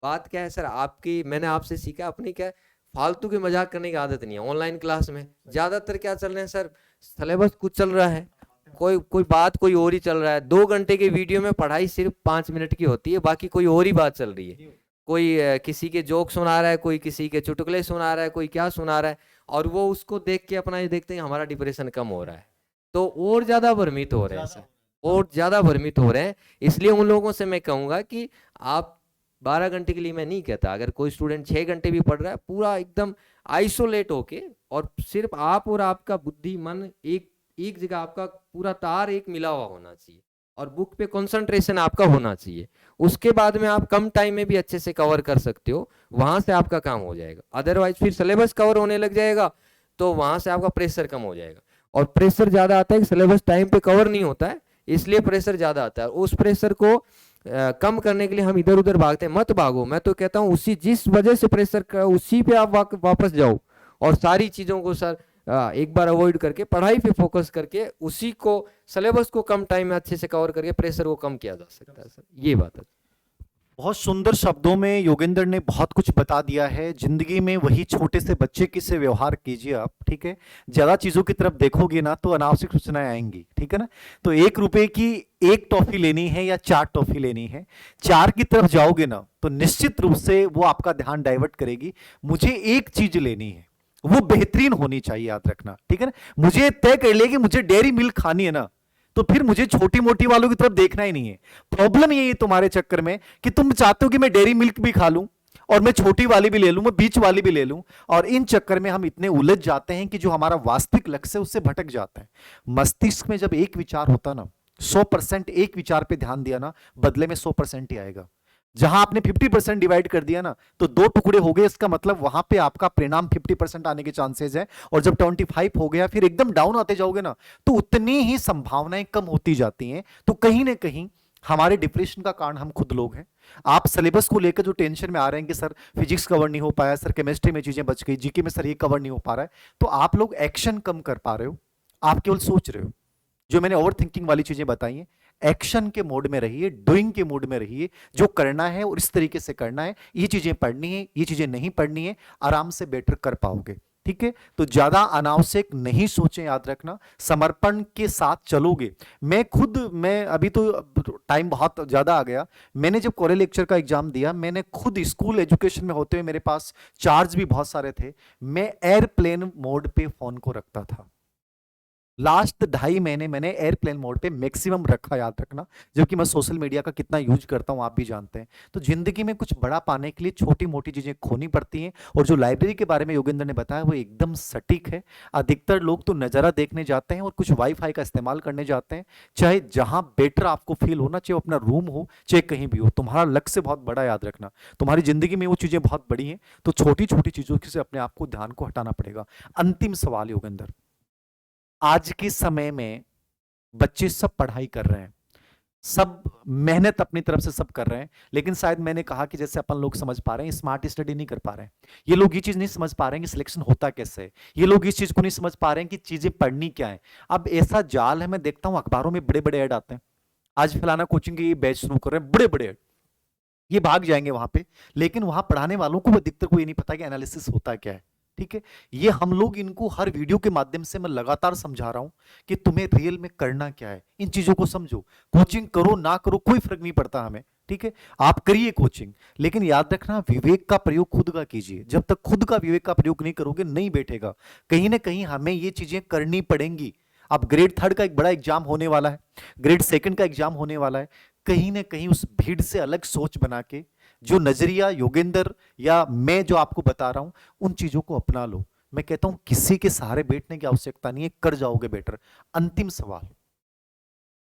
बात क्या है सर आपकी, मैंने आपसे सीखा अपनी, क्या फालतू की मजाक करने की आदत नहीं है। ऑनलाइन क्लास में ज़्यादातर क्या चल रहे हैं सर, सिलेबस कुछ चल रहा है, कोई बात कोई और ही चल रहा है। 2 घंटे के वीडियो में पढ़ाई सिर्फ 5 मिनट की होती है, बाकी कोई और ही बात चल रही है। कोई किसी के जोक सुना रहा है, कोई किसी के चुटकुले सुना रहा है, कोई क्या सुना रहा है, और वो उसको देख के अपना ये देखते हैं हमारा डिप्रेशन कम हो रहा है, तो और ज़्यादा भ्रमित हो रहे हैं सर, और ज़्यादा भ्रमित हो रहे हैं। इसलिए उन लोगों से मैं कहूँगा कि आप 12 घंटे के लिए मैं नहीं कहता, अगर कोई स्टूडेंट 6 घंटे भी पढ़ रहा है, पूरा एकदम आइसोलेट होके, और सिर्फ आप और आपका बुद्धि मन एक जगह, आपका पूरा तार एक मिला हुआ होना चाहिए, और बुक पे कंसंट्रेशन आपका होना चाहिए। उसके बाद में आप कम टाइम में भी अच्छे से कवर कर सकते हो, वहां से आपका काम हो जाएगा। अदरवाइज फिर सिलेबस कवर होने लग जाएगा, तो वहां से आपका प्रेशर कम हो जाएगा, और प्रेशर ज्यादा आता है, सिलेबस टाइम पे कवर नहीं होता है, इसलिए प्रेशर ज्यादा आता है। उस प्रेशर को कम करने के लिए हम इधर उधर भागते हैं। मत भागो, मैं तो कहता हूँ उसी जिस वजह से प्रेशर का, उसी पे आप वापस जाओ, और सारी चीजों को सर एक बार अवॉइड करके पढ़ाई पे फोकस करके उसी को, सिलेबस को कम टाइम में अच्छे से कवर करके प्रेशर को कम किया जा सकता है सर, ये बात है। बहुत सुंदर शब्दों में योगेंद्र ने बहुत कुछ बता दिया है। जिंदगी में वही छोटे से बच्चे की से व्यवहार कीजिए आप, ठीक है। ज्यादा चीजों की तरफ देखोगे ना तो अनावश्यक सूचनाएं आएंगी, ठीक है ना। तो 1 रुपए की 1 टॉफी लेनी है या 4 टॉफी लेनी है, 4 की तरफ जाओगे ना तो निश्चित रूप से वो आपका ध्यान डाइवर्ट करेगी। मुझे एक चीज लेनी है, वो बेहतरीन होनी चाहिए, याद रखना, ठीक है ना। मुझे तय कर लिया कि मुझे डेयरी मिल्क खानी है ना, तो फिर मुझे छोटी मोटी वालों की तरफ देखना ही नहीं है। प्रॉब्लम यही है तुम्हारे चक्कर में कि तुम चाहते हो कि मैं डेयरी मिल्क भी खा लूं और मैं छोटी वाली भी ले लूं, मैं बीच वाली भी ले लूं, और इन चक्कर में हम इतने उलझ जाते हैं कि जो हमारा वास्तविक लक्ष्य है उससे भटक जाते हैं। मस्तिष्क में जब एक विचार होता ना, 100% एक विचार पे ध्यान दिया ना, बदले में 100% ही आएगा। जहां आपने 50% डिवाइड कर दिया ना, तो 2 टुकड़े हो गए, इसका मतलब वहां पे आपका परिणाम 50% आने के चांसेस है। और जब 25 हो गया, फिर एकदम डाउन आते जाओगे ना, तो उतनी ही संभावनाएं कम होती जाती हैं। तो कहीं ना कहीं हमारे डिप्रेशन का कारण हम खुद लोग हैं। आप सिलेबस को लेकर जो टेंशन में आ रहे हैं कि सर फिजिक्स कवर नहीं हो पाया, सर केमिस्ट्री में चीजें बच गई, जीके में सर ये कवर नहीं हो पा रहा है, तो आप लोग एक्शन कम कर पा रहे हो, आप केवल सोच रहे हो। जो मैंने ओवर थिंकिंग वाली चीजें बताई हैं, एक्शन के मोड में रहिए, डूइंग के मोड में रहिए। जो करना है और इस तरीके से करना है, ये चीजें पढ़नी है, ये चीजें नहीं पढ़नी है, आराम से बेटर कर पाओगे, ठीक है। तो ज्यादा अनावश्यक नहीं सोचें, याद रखना, समर्पण के साथ चलोगे। मैं अभी तो टाइम बहुत ज्यादा आ गया, मैंने जब कॉलेज लेक्चर का एग्जाम दिया, मैंने खुद स्कूल एजुकेशन में होते हुए मेरे पास चार्ज भी बहुत सारे थे, मैं एयरप्लेन मोड पे फोन को रखता था। लास्ट 2.5 महीने मैंने एयरप्लेन मोड पे मैक्सिमम रखा, याद रखना, जबकि मैं सोशल मीडिया का कितना यूज करता हूं आप भी जानते हैं। तो जिंदगी में कुछ बड़ा पाने के लिए छोटी मोटी चीजें खोनी पड़ती हैं। और जो लाइब्रेरी के बारे में योगेंद्र ने बताया वो एकदम सटीक है। अधिकतर लोग तो नजारा देखने जाते हैं और कुछ वाईफाई का इस्तेमाल करने जाते हैं, चाहे जहां बेटर आपको फील होना, चाहे अपना रूम हो चाहे कहीं भी हो, तुम्हारा लक्ष्य बहुत बड़ा, याद रखना, तुम्हारी जिंदगी में वो चीजें बहुत बड़ी हैं। तो छोटी छोटी चीजों से अपने आप को, ध्यान को हटाना पड़ेगा। अंतिम सवाल योगेंद्र, आज के समय में बच्चे सब पढ़ाई कर रहे हैं, सब मेहनत अपनी तरफ से सब कर रहे हैं, लेकिन शायद मैंने कहा कि जैसे अपन लोग समझ पा रहे हैं, स्मार्ट स्टडी नहीं कर पा रहे हैं। ये लोग ये चीज नहीं समझ पा रहे हैं कि सिलेक्शन होता कैसे है। ये लोग इस चीज को नहीं समझ पा रहे हैं कि चीजें पढ़नी क्या है। अब ऐसा जाल है, मैं देखता हूं अखबारों में बड़े बड़े ऐड आते हैं, आज फलाना कोचिंग की बैच शुरू कर रहे हैं, बड़े बड़े ऐड, ये भाग जाएंगे वहां पे, लेकिन वहां पढ़ाने वालों को अधिकतर को ये नहीं पता कि एनालिसिस होता क्या है, ठीक है। ये हम लोग इनको हर वीडियो के माध्यम से मैं लगातार समझा रहा हूं कि तुम्हें रियल में करना क्या है, इन चीजों को समझो। कोचिंग करो ना करो कोई फर्क नहीं पड़ता हमें, ठीक है, आप करिए कोचिंग, लेकिन याद रखना विवेक का प्रयोग खुद का कीजिए। जब तक खुद का विवेक का प्रयोग नहीं करोगे नहीं बैठेगा। कहीं ना कहीं हमें ये चीजें करनी पड़ेंगी। अब ग्रेड 3 का एक बड़ा एग्जाम होने वाला है, ग्रेड 2 का एग्जाम होने वाला है, कहीं ना कहीं उस भीड़ से अलग सोच बना के जो नजरिया योगेंद्र या मैं जो आपको बता रहा हूं उन चीजों को अपना लो। मैं कहता हूं किसी के सहारे बैठने की आवश्यकता नहीं है, कर जाओगे बेटर। अंतिम सवाल,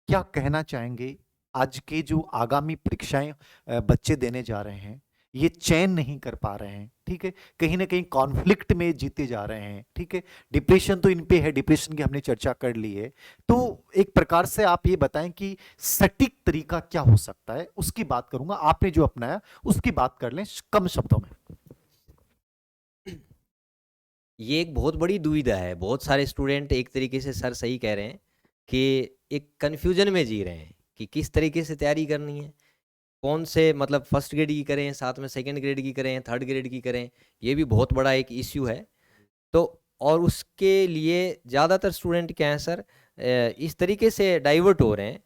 क्या कहना चाहेंगे आज के जो आगामी परीक्षाएं बच्चे देने जा रहे हैं, ये चयन नहीं कर पा रहे हैं, ठीक है, कहीं ना कहीं कॉन्फ्लिक्ट में जीते जा रहे हैं, ठीक है। डिप्रेशन तो इन पे है, डिप्रेशन की हमने चर्चा कर ली है। तो एक प्रकार से आप ये बताएं कि सटीक तरीका क्या हो सकता है, उसकी बात करूंगा, आपने जो अपनाया उसकी बात कर लें कम शब्दों में। ये एक बहुत बड़ी दुविधा है। बहुत सारे स्टूडेंट एक तरीके से सर सही कह रहे हैं कि एक कन्फ्यूजन में जी रहे हैं कि किस तरीके से तैयारी करनी है, कौन से मतलब फर्स्ट ग्रेड की करें, साथ में सेकंड ग्रेड की करें, थर्ड ग्रेड की करें। ये भी बहुत बड़ा एक इश्यू है। तो और उसके लिए ज़्यादातर स्टूडेंट क्या है सर, इस तरीके से डाइवर्ट हो रहे हैं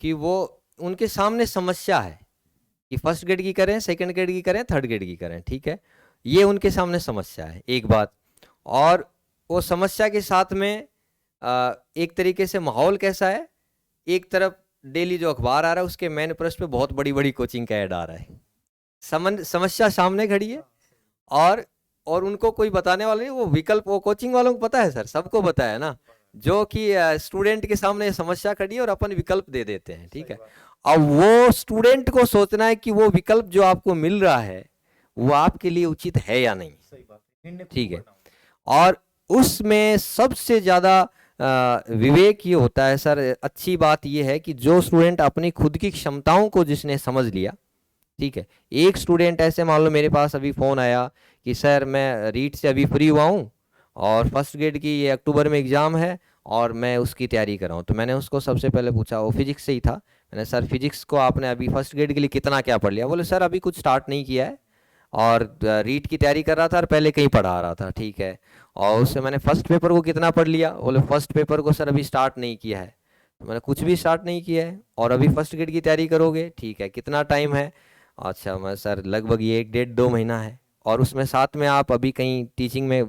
कि वो उनके सामने समस्या है कि फर्स्ट ग्रेड की करें, सेकंड ग्रेड की करें, थर्ड ग्रेड की करें, ठीक है, ये उनके सामने समस्या है एक बात। और वो समस्या के साथ में एक तरीके से माहौल कैसा है, एक तरफ डेली जो अखबार आ रहा है उसके मेन पृष्ठ पे बहुत बड़ी बड़ी कोचिंग का ऐड आ रहा है, समस्या सामने खड़ी है, और उनको कोई बताने वाला नहीं। वो विकल्प वो कोचिंग वालों को पता है सर, सबको पता है ना, जो कि स्टूडेंट के सामने समस्या खड़ी है और अपन विकल्प दे देते हैं, ठीक है। अब वो स्टूडेंट को सोचना है कि वो विकल्प जो आपको मिल रहा है वो आपके लिए उचित है या नहीं, ठीक है। और उसमें सबसे ज्यादा विवेक ये होता है सर, अच्छी बात ये है कि जो स्टूडेंट अपनी खुद की क्षमताओं को जिसने समझ लिया, ठीक है। एक स्टूडेंट ऐसे, मान लो मेरे पास अभी फ़ोन आया कि सर मैं रीट से अभी फ्री हुआ हूँ और फर्स्ट ग्रेड की ये अक्टूबर में एग्ज़ाम है और मैं उसकी तैयारी कर रहा हूँ। तो मैंने उसको सबसे पहले पूछा, वो फिजिक्स से ही था, मैंने सर फिजिक्स को आपने अभी फर्स्ट ग्रेड के लिए कितना क्या पढ़ लिया? बोले सर अभी कुछ स्टार्ट नहीं किया है और रीट की तैयारी कर रहा था और पहले कहीं पढ़ा रहा था, ठीक है। और उससे मैंने फर्स्ट पेपर को कितना पढ़ लिया? बोले फर्स्ट पेपर को सर अभी स्टार्ट नहीं किया है। तो मैंने कुछ भी स्टार्ट नहीं किया है और अभी फर्स्ट ग्रेड की तैयारी करोगे, ठीक है, कितना टाइम है? अच्छा मैं सर लगभग ये 1 डेढ़ 2 महीना है, और उसमें साथ में आप अभी कहीं टीचिंग में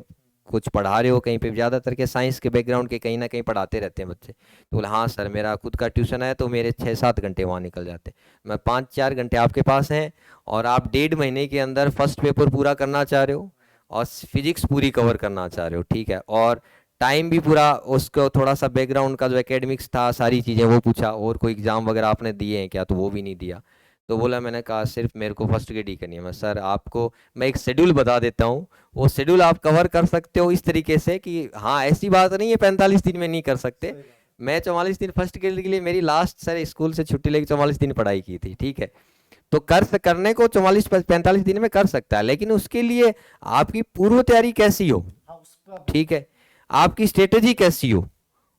कुछ पढ़ा रहे हो कहीं पे? ज़्यादातर के साइंस के बैकग्राउंड के कहीं ना कहीं पढ़ाते रहते हैं बच्चे। तो बोला हाँ सर, मेरा खुद का ट्यूशन है, तो मेरे 6-7 घंटे वहाँ निकल जाते हैं। मैं 5-4 घंटे आपके पास हैं और आप 1.5 महीने के अंदर फर्स्ट पेपर पूरा करना चाह रहे हो और फिजिक्स पूरी कवर करना चाह रहे हो, ठीक है, और टाइम भी पूरा, उसको थोड़ा सा बैकग्राउंड का जो एकेडमिक्स था सारी चीज़ें वो पूछा, और कोई एग्ज़ाम वगैरह आपने दिए हैं क्या? तो वो भी नहीं दिया। तो बोला, मैंने कहा सिर्फ मेरे को फर्स्ट ग्रेड ही करनी है। मैं सर आपको मैं एक शेड्यूल बता देता हूँ, वो शेड्यूल आप कवर कर सकते हो इस तरीके से कि हाँ, ऐसी बात नहीं है 45 दिन में नहीं कर सकते। मैं 44 दिन फर्स्ट ग्रेड के लिए मेरी लास्ट सर स्कूल से छुट्टी लेके 44 दिन पढ़ाई की थी, ठीक है। तो करने को 44-45 दिन में कर सकता है, लेकिन उसके लिए आपकी पूर्व तैयारी कैसी हो, ठीक है, आपकी स्ट्रेटेजी कैसी हो,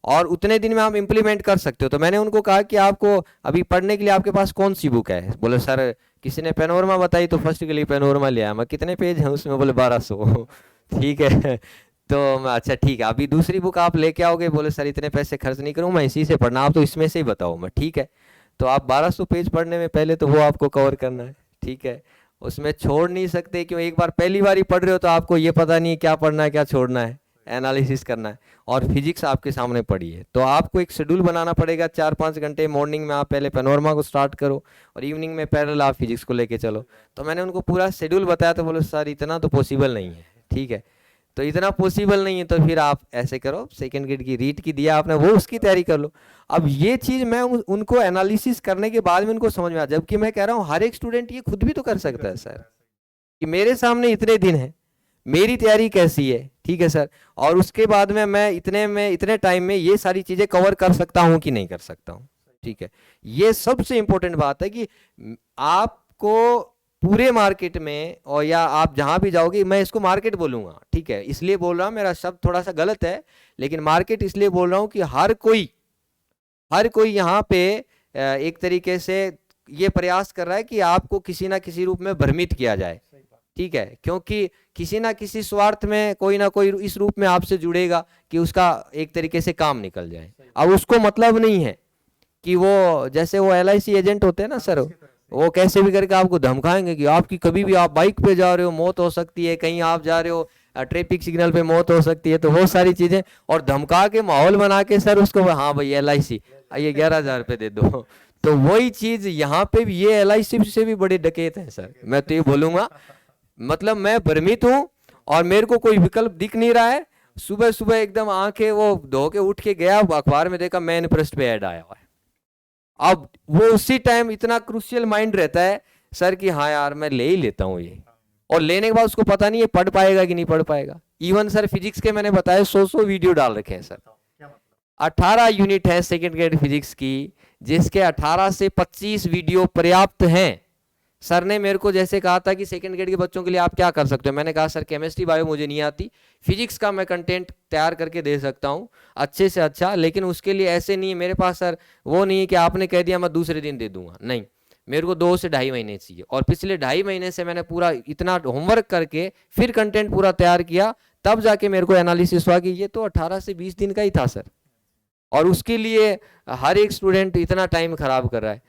और उतने दिन में आप इम्प्लीमेंट कर सकते हो। तो मैंने उनको कहा कि आपको अभी पढ़ने के लिए आपके पास कौन सी बुक है? बोले सर किसी ने पेनोरमा बताई तो फर्स्ट के लिए पेनोरमा लिया। मैं कितने पेज हैं उसमें? बोले 1200 ठीक है। तो मैं अच्छा ठीक है, अभी दूसरी बुक आप लेके आओगे? बोले सर इतने पैसे खर्च नहीं करूँ मैं, इसी से पढ़ना, आप तो इसमें से ही बताओ। मैं ठीक है, तो आप 1200 पेज पढ़ने में पहले तो वो आपको कवर करना है, ठीक है, उसमें छोड़ नहीं सकते, क्यों? एक बार पहली बार ही पढ़ रहे हो तो आपको ये पता नहीं है क्या पढ़ना है क्या छोड़ना है, एनालिसिस करना है। और फिजिक्स आपके सामने पड़ी है, तो आपको एक शेड्यूल बनाना पड़ेगा। 4-5 घंटे मॉर्निंग में आप पहले पेनोरमा को स्टार्ट करो और इवनिंग में पैरेलल आप फिजिक्स को लेके चलो। तो मैंने उनको पूरा शेड्यूल बताया, तो बोले सर इतना तो पॉसिबल नहीं है, ठीक है, तो इतना पॉसिबल नहीं है तो फिर आप ऐसे करो, सेकंड ग्रेड की रीट की दिया आपने, वो उसकी तैयारी कर लो। अब ये चीज़ मैं उनको एनालिसिस करने के बाद में उनको समझ में आया, जबकि मैं कह रहा हूँ हर एक स्टूडेंट ये खुद भी तो कर सकता है सर, कि मेरे सामने इतने दिन है, मेरी तैयारी कैसी है, ठीक है सर, और उसके बाद में इतने टाइम में ये सारी चीज़ें कवर कर सकता हूँ कि नहीं कर सकता हूँ, ठीक है। ये सबसे इंपॉर्टेंट बात है कि आपको पूरे मार्केट में, और या आप जहाँ भी जाओगे, मैं इसको मार्केट बोलूँगा, ठीक है, इसलिए बोल रहा हूँ, मेरा शब्द थोड़ा सा गलत है, लेकिन मार्केट इसलिए बोल रहा हूँ कि हर कोई यहाँ पे एक तरीके से ये प्रयास कर रहा है कि आपको किसी ना किसी रूप में भ्रमित किया जाए, ठीक है, क्योंकि किसी ना किसी स्वार्थ में कोई ना कोई इस रूप में आपसे जुड़ेगा कि उसका एक तरीके से काम निकल जाए। अब उसको मतलब नहीं है कि वो, जैसे वो LIC एजेंट होते हैं ना सर, वो कैसे भी करके आपको धमकाएंगे कि आपकी कभी भी, आप बाइक पे जा रहे हो मौत हो सकती है, कहीं आप जा रहे हो ट्रैफिक सिग्नल पे मौत हो सकती है, तो वो सारी चीजें, और धमका के माहौल बना के सर उसको, हाँ भाई LIC ये 11,000 रुपये दे दो। तो वही चीज यहाँ पे भी, ये LIC से भी बड़े डकैत हैं सर, मैं तो ये बोलूंगा। मतलब मैं भ्रमित हूँ और मेरे को कोई विकल्प दिख नहीं रहा है। सुबह सुबह एकदम आंखें वो धो के उठ के गया, अखबार में देखा मेन पृष्ठ पे ऐड आया हुआ है। अब वो उसी टाइम इतना क्रूशियल माइंड रहता है सर कि हाँ यार मैं ले ही लेता हूँ ये, और लेने के बाद उसको पता नहीं है पढ़ पाएगा कि नहीं पढ़ पाएगा। इवन सर फिजिक्स के मैंने बताया 100 वीडियो डाल रखे हैं सर, 18 यूनिट है सेकेंड ग्रेड फिजिक्स की, जिसके 18 से 25 वीडियो पर्याप्त हैं। सर ने मेरे को जैसे कहा था कि सेकंड ग्रेड के बच्चों के लिए आप क्या कर सकते हो, मैंने कहा सर केमिस्ट्री बायो मुझे नहीं आती, फिजिक्स का मैं कंटेंट तैयार करके दे सकता हूँ अच्छे से अच्छा, लेकिन उसके लिए ऐसे नहीं है मेरे पास सर, वो नहीं है कि आपने कह दिया मैं दूसरे दिन दे दूंगा, नहीं, मेरे को 2 से 2.5 महीने चाहिए। और पिछले 2.5 महीने से मैंने पूरा इतना होमवर्क करके फिर कंटेंट पूरा तैयार किया, तब जाके मेरे को एनालिसिस हुआ कि ये तो 18 से 20 दिन का ही था सर, और उसके लिए हर एक स्टूडेंट इतना टाइम खराब कर रहा है,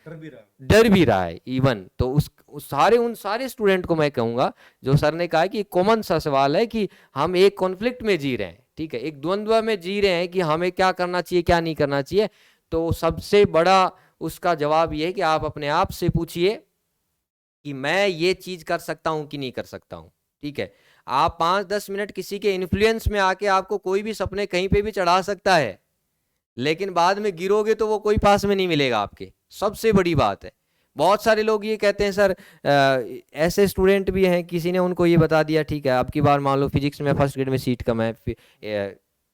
डर भी रहा है इवन। तो उन सारे स्टूडेंट को मैं कहूंगा, जो सर ने कहा कि कॉमन सा सवाल है कि हम एक कॉन्फ्लिक्ट में जी रहे हैं, ठीक है, एक द्वंद्व में जी रहे हैं कि हमें क्या करना चाहिए क्या नहीं करना चाहिए। तो सबसे बड़ा उसका जवाब ये है कि आप अपने आप से पूछिए कि मैं ये चीज कर सकता हूं कि नहीं कर सकता हूं, ठीक है। आप 5-10 मिनट किसी के इन्फ्लुएंस में आके आपको कोई भी सपने कहीं पे भी चढ़ा सकता है, लेकिन बाद में गिरोगे तो वो कोई पास में नहीं मिलेगा आपके, सबसे बड़ी बात है। बहुत सारे लोग ये कहते हैं सर, ऐसे स्टूडेंट भी हैं, किसी ने उनको ये बता दिया ठीक है अब की बार मान लो फिजिक्स में फर्स्ट ग्रेड में सीट कम है,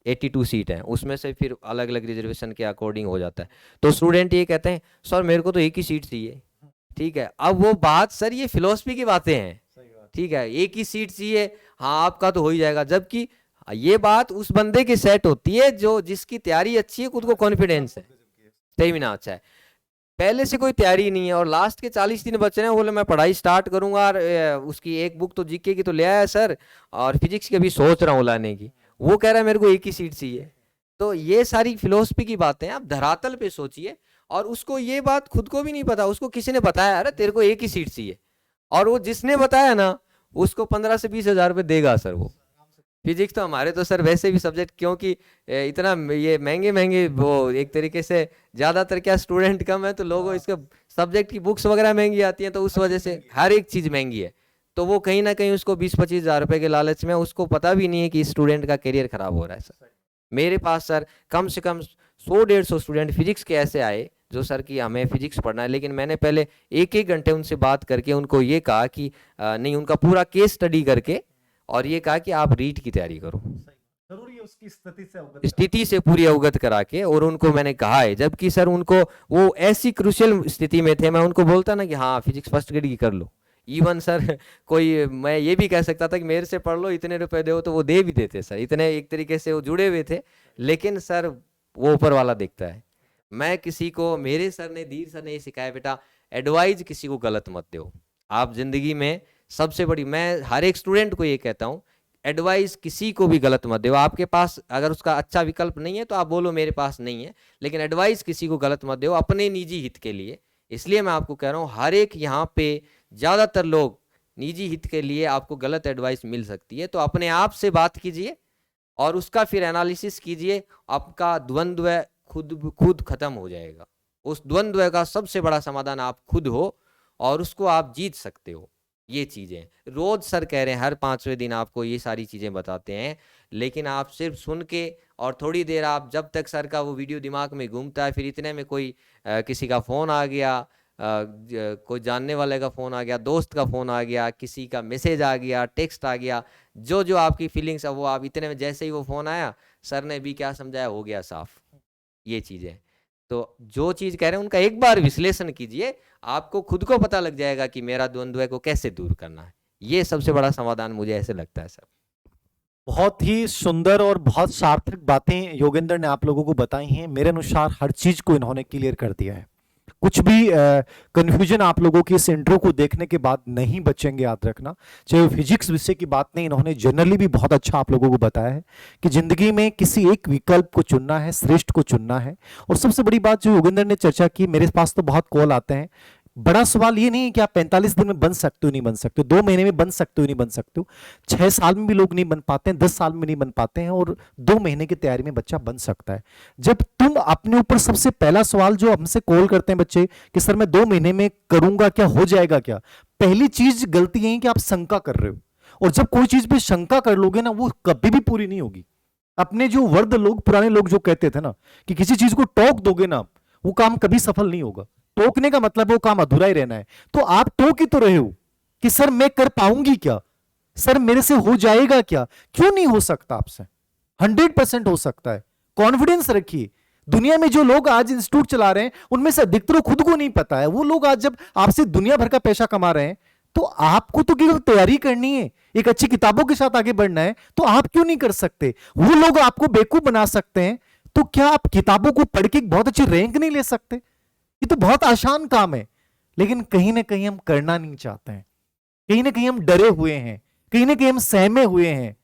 82 सीट है, उसमें से फिर अलग अलग रिजर्वेशन के अकॉर्डिंग हो जाता है, तो स्टूडेंट ये कहते हैं सर मेरे को तो एक ही सीट चाहिए, ठीक है। अब वो बात सर ये फिलोसफी की बातें हैं, ठीक है, एक ही सीट चाहिए, हाँ आपका तो हो ही जाएगा, जबकि ये बात उस बंदे की सेट होती है जो जिसकी तैयारी अच्छी है, खुद को कॉन्फिडेंस है, स्टेमिना अच्छा है, पहले से कोई तैयारी नहीं है और लास्ट के 40 दिन बचे हैं, बोले मैं पढ़ाई स्टार्ट करूंगा, और उसकी एक बुक तो जीके की तो ले आया सर, और फिजिक्स की अभी सोच रहा हूँ लाने की, वो कह रहा है मेरे को एक ही सीट चाहिए। तो ये सारी फिलोसफी की बातें आप धरातल पे सोचिए, और उसको ये बात खुद को भी नहीं पता, उसको किसी ने बताया अरे तेरे को एक ही सीट चाहिए, और वो जिसने बताया ना उसको 15 से 20 हजार रुपये देगा सर वो, फिजिक्स तो हमारे तो सर वैसे भी सब्जेक्ट, क्योंकि इतना ये महंगे महंगे वो एक तरीके से ज़्यादातर क्या स्टूडेंट कम है तो लोगों इसके सब्जेक्ट की बुक्स वगैरह महंगी आती हैं, तो उस वजह से हर एक चीज़ महंगी है। तो वो कहीं ना कहीं उसको 20-25 हज़ार रुपए के लालच में उसको पता भी नहीं है कि स्टूडेंट का करियर खराब हो रहा है सर। मेरे पास सर कम से कम 100-150 स्टूडेंट फिजिक्स के ऐसे आए जो सर कि हमें फिजिक्स पढ़ना है, लेकिन मैंने पहले 1-1 घंटे उनसे बात करके उनको ये कहा कि नहीं, उनका पूरा केस स्टडी करके और ये कहा कि आप रीट की तैयारी करो, जरूरी है उसकी स्थिति से पूरी अवगत करा के, और उनको मैंने कहा है, जबकि सर उनको वो ऐसी क्रूशियल स्थिति में थे, मैं उनको बोलता ना कि हाँ फिजिक्स फर्स्ट ग्रेड की कर लो, इवन सर कोई मैं ये भी कह सकता था कि मेरे से पढ़ लो, इतने रुपए दो, तो वो दे भी देते सर, इतने एक तरीके से वो जुड़े हुए थे। लेकिन सर वो ऊपर वाला देखता है। मैं किसी को, मेरे सर ने, धीर सर ने ये सिखाया, बेटा एडवाइज किसी को गलत मत दो। आप जिंदगी में सबसे बड़ी, मैं हर एक स्टूडेंट को ये कहता हूँ, एडवाइस किसी को भी गलत मत दो। आपके पास अगर उसका अच्छा विकल्प नहीं है तो आप बोलो मेरे पास नहीं है, लेकिन एडवाइस किसी को गलत मत दो अपने निजी हित के लिए। इसलिए मैं आपको कह रहा हूँ, हर एक यहाँ पे ज़्यादातर लोग निजी हित के लिए आपको गलत एडवाइस मिल सकती है, तो अपने आप से बात कीजिए और उसका फिर एनालिसिस कीजिए, आपका द्वंद्व खुद खत्म हो जाएगा। उस द्वंद्व का सबसे बड़ा समाधान आप खुद हो और उसको आप जीत सकते हो। ये चीज़ें रोज सर कह रहे हैं, हर 5वें दिन आपको ये सारी चीज़ें बताते हैं, लेकिन आप सिर्फ सुन के और थोड़ी देर आप, जब तक सर का वो वीडियो दिमाग में घूमता है, फिर इतने में कोई किसी का फ़ोन आ गया, कोई जानने वाले का फ़ोन आ गया, दोस्त का फ़ोन आ गया, किसी का मैसेज आ गया, टेक्स्ट आ गया, जो जो आपकी फीलिंग्स है वो आप इतने में, जैसे ही वो फ़ोन आया, सर ने भी क्या समझाया, हो गया साफ। ये चीज़ें, तो जो चीज़ कह रहे हैं उनका एक बार विश्लेषण कीजिए, आपको खुद को पता लग जाएगा कि मेरा द्वंद्व को कैसे दूर करना है। ये सबसे बड़ा समाधान मुझे ऐसे लगता है सर। बहुत ही सुंदर और बहुत सार्थक बातें योगेंद्र ने आप लोगों को बताई हैं। मेरे अनुसार हर चीज को इन्होंने क्लियर कर दिया है। कुछ भी कंफ्यूजन आप लोगों की इस इंट्रो को देखने के बाद नहीं बचेंगे, याद रखना। चाहे वो फिजिक्स विषय की बात नहीं, इन्होंने जनरली भी बहुत अच्छा आप लोगों को बताया है कि जिंदगी में किसी एक विकल्प को चुनना है, श्रेष्ठ को चुनना है। और सबसे बड़ी बात जो योगेंद्र ने चर्चा की, मेरे पास तो बहुत कॉल आते हैं, बड़ा सवाल ये नहीं है कि आप 45 दिन में बन सकते हो नहीं बन सकते हो, 2 महीने में बन सकते हो नहीं बन सकते हो, 6 साल में भी लोग नहीं बन पाते हैं, 10 साल में नहीं बन पाते हैं, और 2 महीने की तैयारी में बच्चा बन सकता है। जब तुम अपने ऊपर, सबसे पहला सवाल जो हमसे कॉल करते हैं बच्चे कि सर मैं 2 महीने में करूंगा क्या, हो जाएगा क्या, पहली चीज गलती यही कि आप शंका कर रहे हो। और जब कोई चीज पे शंका कर लोगे ना, वो कभी भी पूरी नहीं होगी। अपने जो वर्द लोग, पुराने लोग जो कहते थे ना कि किसी चीज को टोक दोगे ना, वो काम कभी सफल नहीं होगा। टोकने का मतलब वो काम अधूरा ही रहना है। तो आप टोक ही तो रहे हो कि सर मैं कर पाऊंगी क्या, सर मेरे से हो जाएगा क्या, क्यों नहीं हो सकता आपसे, 100% हो सकता है। कॉन्फिडेंस रखिए। दुनिया में जो लोग आज इंस्टीट्यूट चला रहे हैं, उनमें से अधिकतर खुद को नहीं पता है। वो लोग आज जब आपसे दुनिया भर का पैसा कमा रहे हैं, तो आपको तो केवल तैयारी करनी है, एक अच्छी किताबों के साथ आगे बढ़ना है, तो आप क्यों नहीं कर सकते। वो लोग आपको बेवकूफ बना सकते हैं, तो क्या आप किताबों को पढ़ के बहुत अच्छी रैंक नहीं ले सकते। ये तो बहुत आसान काम है, लेकिन कहीं ना कहीं हम करना नहीं चाहते हैं, कहीं ना कहीं हम डरे हुए हैं, कहीं ना कहीं हम सहमे हुए हैं।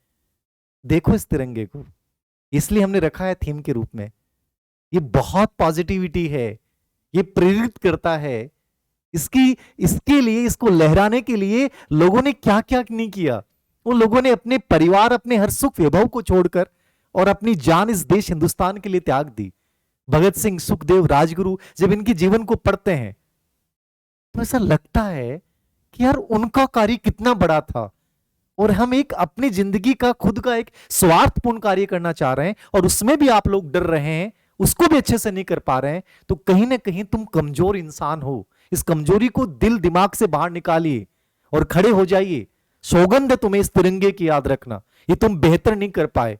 देखो इस तिरंगे को, इसलिए हमने रखा है थीम के रूप में। ये बहुत पॉजिटिविटी है, ये प्रेरित करता है। इसके लिए, इसको लहराने के लिए लोगों ने क्या क्या नहीं किया। उन लोगों ने अपने परिवार, अपने हर सुख वैभव को छोड़कर और अपनी जान इस देश हिंदुस्तान के लिए त्याग दी। भगत सिंह, सुखदेव, राजगुरु, जब इनके जीवन को पढ़ते हैं तो ऐसा लगता है कि यार उनका कार्य कितना बड़ा था, और हम एक अपनी जिंदगी का, खुद का एक स्वार्थपूर्ण कार्य करना चाह रहे हैं, और उसमें भी आप लोग डर रहे हैं, उसको भी अच्छे से नहीं कर पा रहे हैं। तो कहीं ना कहीं तुम कमजोर इंसान हो। इस कमजोरी को दिल दिमाग से बाहर निकालिए और खड़े हो जाइए। सौगंध है तुम्हें इस तिरंगे की, याद रखना। ये तुम बेहतर नहीं कर पाए,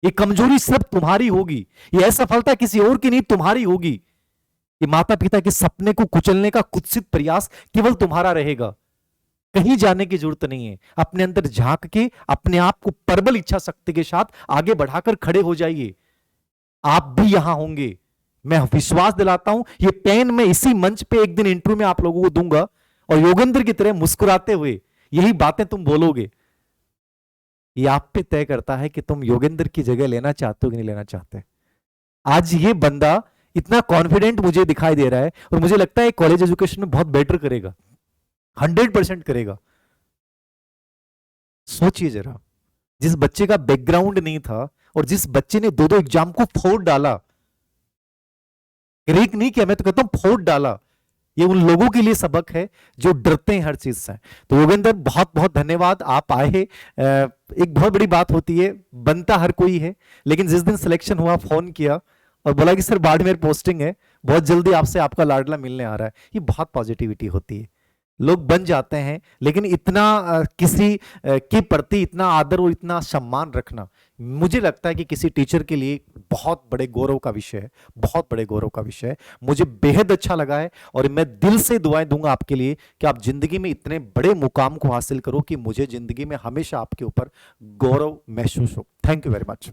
ये कमजोरी सिर्फ तुम्हारी होगी, ये असफलता किसी और की नहीं, तुम्हारी होगी। ये माता पिता के सपने को कुचलने का कुत्सित प्रयास केवल तुम्हारा रहेगा। कहीं जाने की जरूरत नहीं है। अपने अंदर झांक के अपने आप को प्रबल इच्छा शक्ति के साथ आगे बढ़ाकर खड़े हो जाइए। आप भी यहां होंगे, मैं विश्वास दिलाता हूं। ये पेन मैं इसी मंच पे एक दिन इंटरव्यू में आप लोगों को दूंगा, और योगेंद्र की तरह मुस्कुराते हुए यही बातें तुम बोलोगे। ये आप पे तय करता है कि तुम योगेंद्र की जगह लेना चाहते हो कि नहीं लेना चाहते। आज ये बंदा इतना कॉन्फिडेंट मुझे दिखाई दे रहा है, और मुझे लगता है कॉलेज एजुकेशन में बहुत बेटर करेगा, 100% करेगा। सोचिए जरा, जिस बच्चे का बैकग्राउंड नहीं था और जिस बच्चे ने दो दो एग्जाम को फोड़ डाला, क्रैक नहीं किया, मैं तो कहता हूं फोड़ डाला, ये उन लोगों के लिए सबक है जो डरते हैं हर चीज से। तो योगेंद्र बहुत बहुत धन्यवाद, आप आए। एक बहुत बड़ी बात होती है, बनता हर कोई है, लेकिन जिस दिन सिलेक्शन हुआ फोन किया और बोला कि सर बाड़मेर पोस्टिंग है, बहुत जल्दी आपसे आपका लाडला मिलने आ रहा है, ये बहुत पॉजिटिविटी होती है। लोग बन जाते हैं, लेकिन इतना किसी के प्रति इतना आदर और इतना सम्मान रखना, मुझे लगता है कि किसी टीचर के लिए बहुत बड़े गौरव का विषय है, बहुत बड़े गौरव का विषय है। मुझे बेहद अच्छा लगा है और मैं दिल से दुआएं दूंगा आपके लिए कि आप जिंदगी में इतने बड़े मुकाम को हासिल करो कि मुझे जिंदगी में हमेशा आपके ऊपर गौरव महसूस हो। Thank you very much.